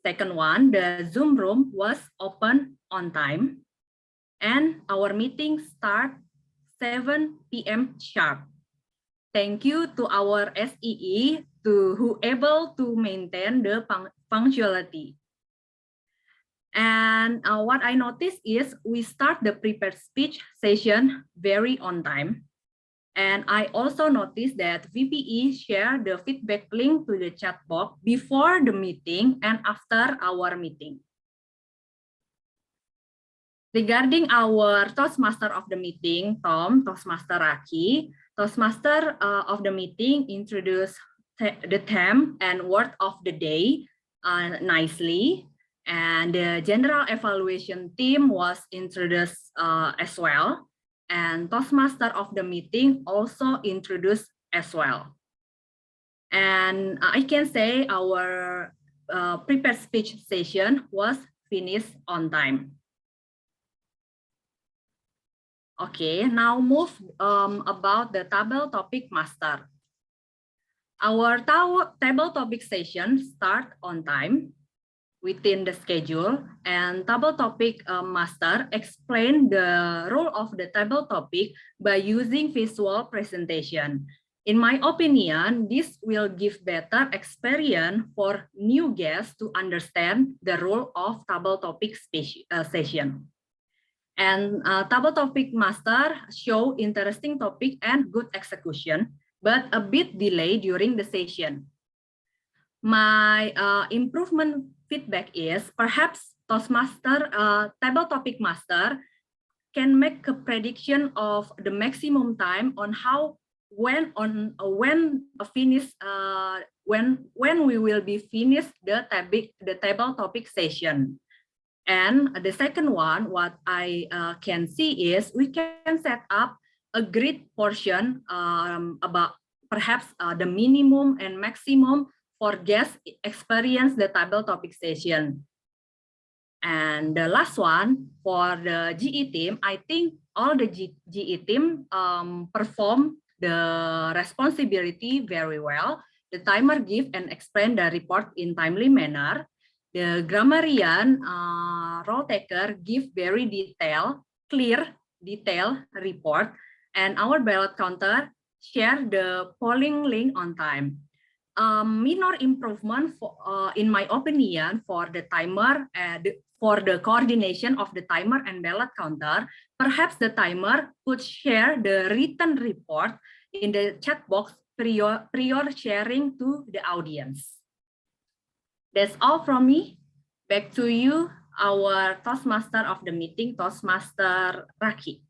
Second one, the Zoom room was open on time, and our meeting start 7 p.m. sharp. Thank you to our SEE who able to maintain the punctuality. And what I noticed is we start the prepared speech session very on time. And I also noticed that VPE shared the feedback link to the chat box before the meeting and after our meeting. Regarding our Toastmaster of the meeting, Tom, Toastmaster Raki, Toastmaster of the meeting introduced the theme and word of the day nicely. And the general evaluation team was introduced as well. And Toastmaster of the meeting also introduced as well. And I can say our prepared speech session was finished on time. Okay, now move about the table topic master. Our table topic session start on time within the schedule, and table topic master explain the role of the table topic by using visual presentation. In my opinion, this will give better experience for new guests to understand the role of table topic session. And table topic master show interesting topic and good execution, but a bit delay during the session. My improvement feedback is perhaps Toastmaster table topic master can make a prediction of the maximum time on how when we will be finished the table topic session. And the second one, what I can see is we can set up a grid portion about perhaps the minimum and maximum for guests experience the table topic session. And the last one for the GE team, I think all the GE team perform the responsibility very well. The timer give and explain the report in timely manner. The grammarian role taker give very clear report, and our ballot counter share the polling link on time. Minor improvement in my opinion for the timer for the coordination of the timer and ballot counter. Perhaps the timer could share the written report in the chat box prior sharing to the audience. That's all from me. Back to you, our Toastmaster of the meeting, Toastmaster Raki.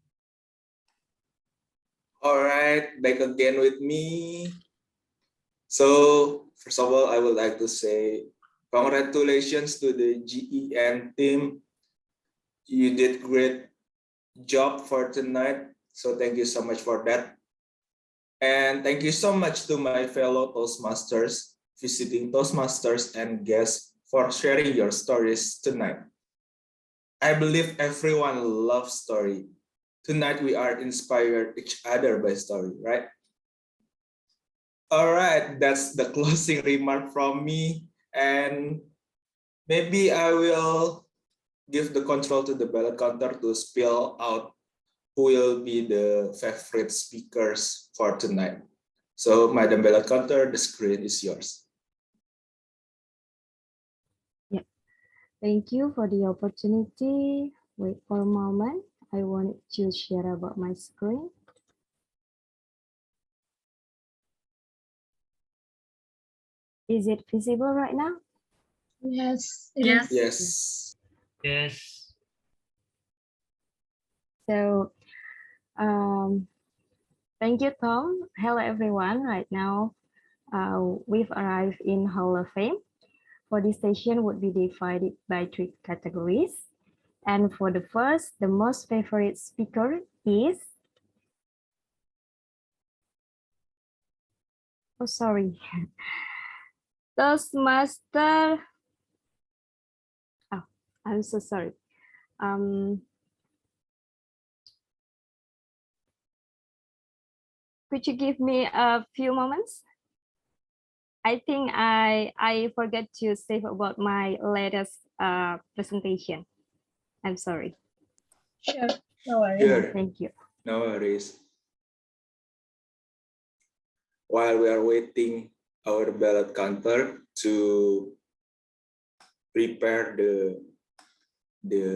All right, back again with me. So first of all, I would like to say congratulations to the GEN team. You did great job for tonight. So thank you so much for that. And thank you so much to my fellow Toastmasters, visiting Toastmasters and guests for sharing your stories tonight. I believe everyone loves story. Tonight we are inspired each other by story, right? All right, that's the closing remark from me. And maybe I will give the control to the ballot counter to spell out who will be the favorite speakers for tonight. So, Madam Ballot Counter, the screen is yours. Yeah, thank you for the opportunity. Wait for a moment. I want to share about my screen. Is it visible right now? Yes. Yes. Yes. Yes. So, thank you, Tom. Hello, everyone. Right now, we've arrived in Hall of Fame. For this session would be divided by 3 categories. And for the first, the most favorite speaker is, oh, sorry, Toastmaster. Oh, I'm so sorry. Could you give me a few moments? I think I forgot to save about my latest presentation. I'm sorry. Sure, no worries. Sure. Thank you. No worries. While we are waiting our ballot counter to prepare the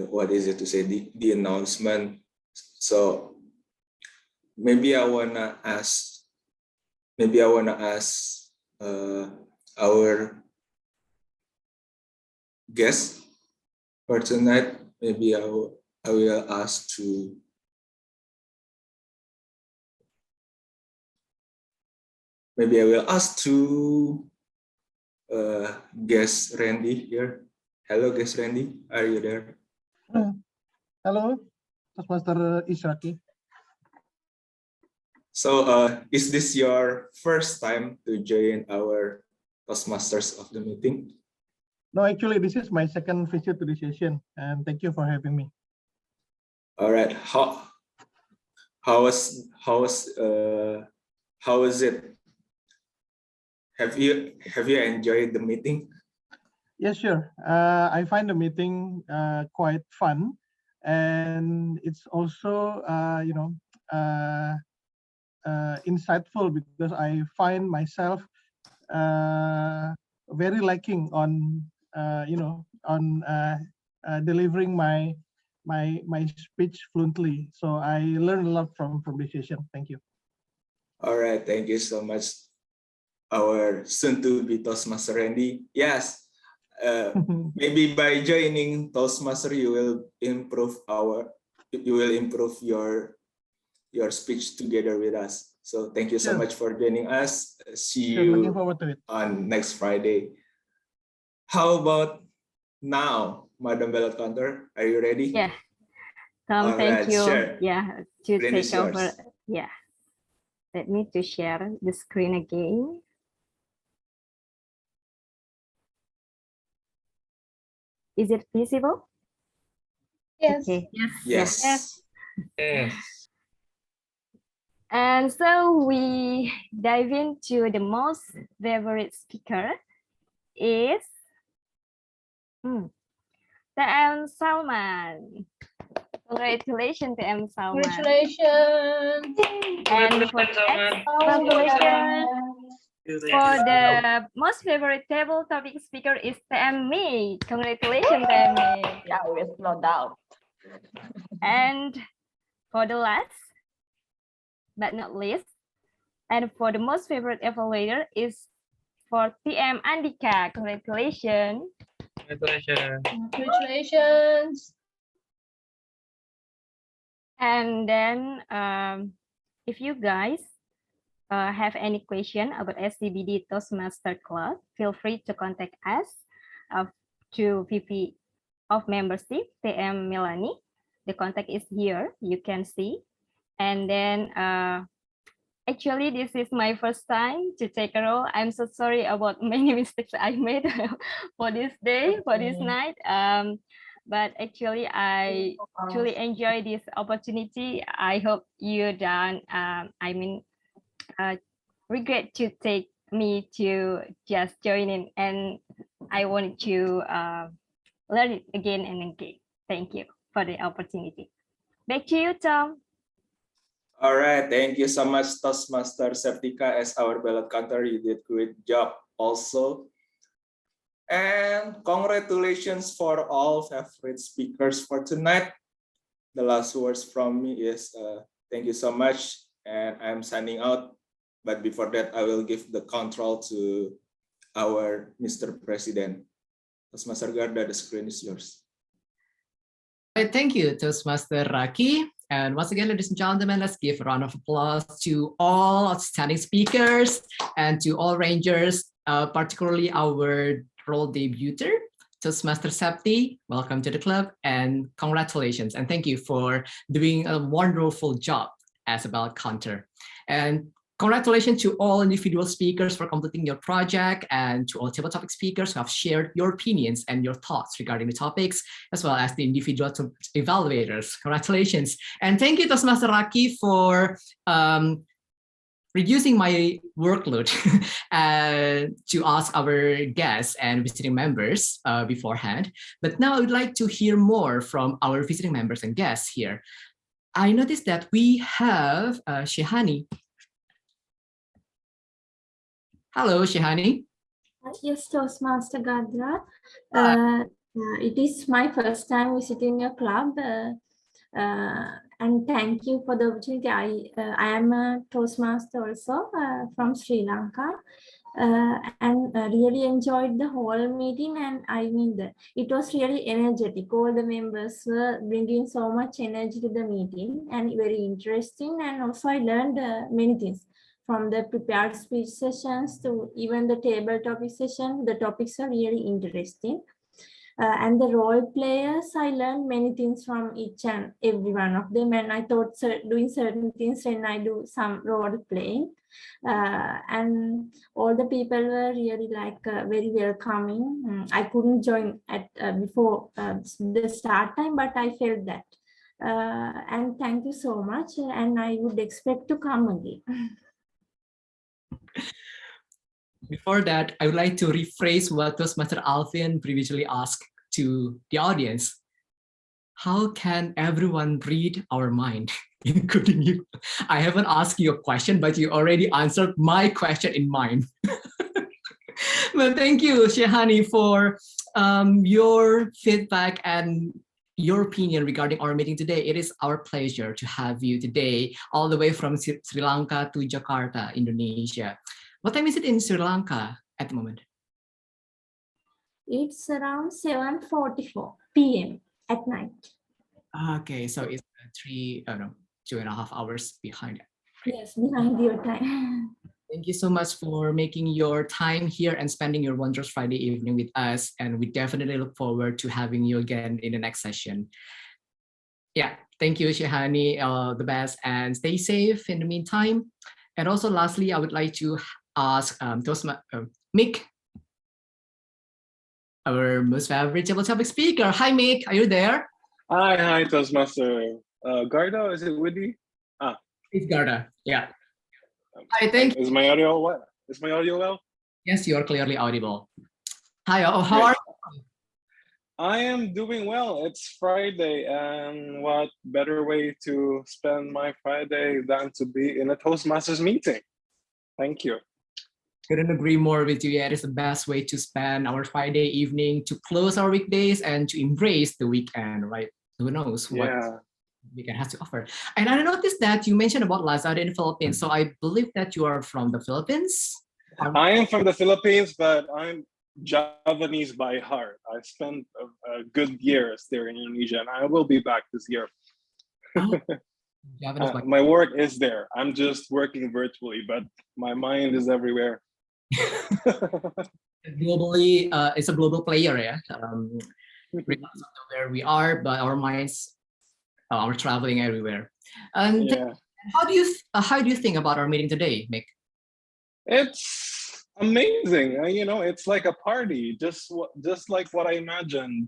what is it to say, the announcement. So maybe I wanna ask our guest for tonight. Maybe I will ask to guest Randy here. Hello, guest Randy. Are you there? Hello, Toastmaster Israki. So, is this your first time to join our Toastmasters of the meeting? No, actually, this is my second visit to the session, and thank you for having me. All right. How was it? Have you enjoyed the meeting? Yes, sure. I find the meeting quite fun, and it's also insightful because I find myself very lacking on delivering my speech fluently. So I learned a lot from this session. Thank you. All right, thank you so much, our soon-to-be Toastmaster Randy. Yes, maybe by joining Toastmaster, you will improve your speech together with us. So thank you so much for joining us. See you looking forward to it on next Friday. How about now, Madam Ballot Counter? Are you ready? Yeah. Tom, All thank right, you. share. Yeah, to Screen is take over. yours. Yeah. Let me to share the screen again. Is it visible? Yes. Okay. Yes. Yes. And so we dive into the most favorite speaker is TM Salman. Congratulations, TM Salman. Congratulations. And for congratulations. For the most favorite table topic speaker is TM Me. Congratulations, TM Me. Yeah, with no doubt. And for the last but not least, and for the most favorite evaluator is for TM Andika. Congratulations. Congratulations. Congratulations. And then if you guys have any question about SCBD Toastmasters Club, feel free to contact us to VP of Membership, TM Melanie. The contact is here, you can see. And then actually, this is my first time to take a role. I'm so sorry about many mistakes I made for this day, for this night. But actually, I truly enjoy this opportunity. I hope you don't, regret to take me to just join in, and I wanted to learn it again and again. Thank you for the opportunity. Back to you, Tom. All right, thank you so much, Toastmaster Septika, as our ballot counter. You did great job also. And congratulations for all favorite speakers for tonight. The last words from me is thank you so much, and I'm signing out. But before that, I will give the control to our Mr. President. Toastmaster Garda, the screen is yours. All right, thank you, Toastmaster Raki. And once again, ladies and gentlemen, let's give a round of applause to all outstanding speakers and to all rangers, particularly our role debuter, Toastmaster Septi. Welcome to the club and congratulations. And thank you for doing a wonderful job as a ballot counter. And congratulations to all individual speakers for completing your project, and to all table topic speakers who have shared your opinions and your thoughts regarding the topics, as well as the individual evaluators. Congratulations. And thank you, Toastmaster Raki, for reducing my workload to ask our guests and visiting members beforehand. But now I would like to hear more from our visiting members and guests here. I noticed that we have Shehani. Hello, Shehani. Yes, Toastmaster Gadra. It is my first time visiting your club. And thank you for the opportunity. I am a Toastmaster also from Sri Lanka. And really enjoyed the whole meeting, and I mean it was really energetic. All the members were bringing so much energy to the meeting and very interesting, and also I learned many things from the prepared speech sessions to even the table topic session. The topics are really interesting. And the role players, I learned many things from each and every one of them, and I thought doing certain things when I do some role playing. And all the people were really like very welcoming. I couldn't join at before the start time, but I felt that. And thank you so much, and I would expect to come again. Before that, I would like to rephrase what Toastmaster Alfin previously asked to the audience. How can everyone read our mind, including you? I haven't asked you a question, but you already answered my question in mind. Well, thank you, Shehani, for your feedback and your opinion regarding our meeting today. It is our pleasure to have you today, all the way from Sri Lanka to Jakarta, Indonesia. What time is it in Sri Lanka at the moment? It's around 7:44 p.m. at night. Okay, so it's 2.5 hours behind it. Yes, behind your time. Thank you so much for making your time here and spending your wondrous Friday evening with us. And we definitely look forward to having you again in the next session. Yeah, thank you, Shehani. The best, and stay safe in the meantime. And also, lastly, I would like to ask Mick, our most favorite table topic speaker. Hi, Mick, are you there? Hi, Toastmaster. Garda, is it Woody? It's Garda, yeah. Hi, thank you. Is my audio what? Is my audio well? Yes, you are clearly audible. Hi, how are you? I am doing well. It's Friday, and what better way to spend my Friday than to be in a Toastmasters meeting? Thank you. Couldn't agree more with you. Yeah, it is the best way to spend our Friday evening, to close our weekdays and to embrace the weekend, right? Who knows what weekend has to offer. And I noticed that you mentioned about Lazada in the Philippines. So I believe that you are from the Philippines? I am from the Philippines, but I'm Javanese by heart. I spent a good years there in Indonesia, and I will be back this year. My work is there. I'm just working virtually, but my mind is everywhere. Globally, it's a global player, yeah. Regardless of where we are, but our minds are traveling everywhere. And how do you think about our meeting today, Mick? It's amazing. You know, it's like a party, just like what I imagined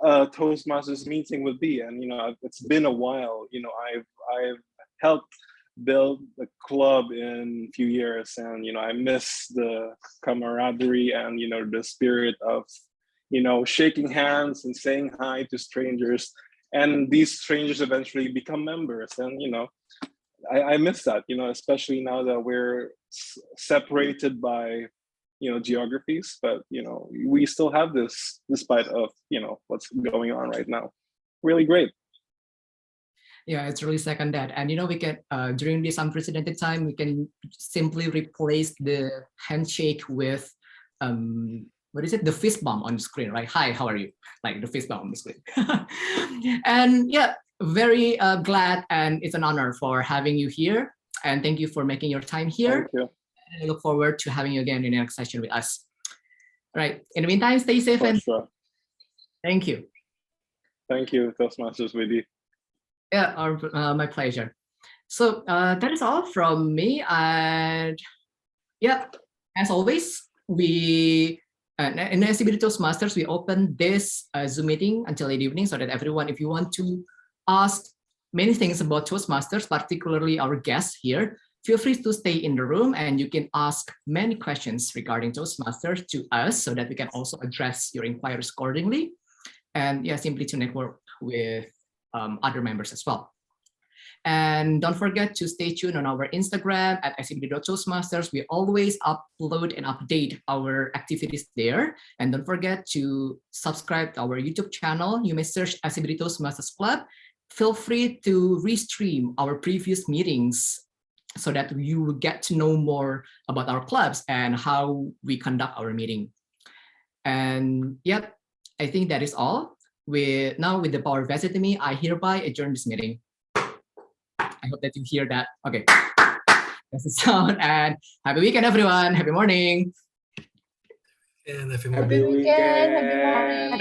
a Toastmasters meeting would be. And you know, it's been a while. You know, I've helped build the club in a few years, and you know, I miss the camaraderie and you know, the spirit of you know, shaking hands and saying hi to strangers, and these strangers eventually become members. And you know, I miss that, you know, especially now that we're separated by you know, geographies, but you know, we still have this despite of you know, what's going on right now. Really great. Yeah, it's really second that. And you know, we can during this unprecedented time, we can simply replace the handshake with what is it? The fist bump on the screen, right? Hi, how are you? Like the fist bump on the screen. And yeah, very glad, and it's an honor for having you here. And thank you for making your time here. Thank you. And I look forward to having you again in the next session with us. All right. In the meantime, stay safe and thank you. Thank you, Toastmasters with you. Yeah, my pleasure. So that is all from me. And yeah, as always, we in the SCBD Toastmasters, we open this Zoom meeting until late evening so that everyone, if you want to ask many things about Toastmasters, particularly our guests here, feel free to stay in the room and you can ask many questions regarding Toastmasters to us so that we can also address your inquiries accordingly. And yeah, simply to network with other members as well. And don't forget to stay tuned on our Instagram at SCBD.Toastmasters. We always upload and update our activities there. And don't forget to subscribe to our YouTube channel. You may search SCBD Toastmasters Club. feel free to restream our previous meetings so that you will get to know more about our clubs and how we conduct our meeting. And yep, I think that is all. Now with the power vested in me, I hereby adjourn this meeting. I hope that you hear that. Okay, that's the sound, and happy weekend, everyone. Happy morning. And happy Happy weekend. Happy morning.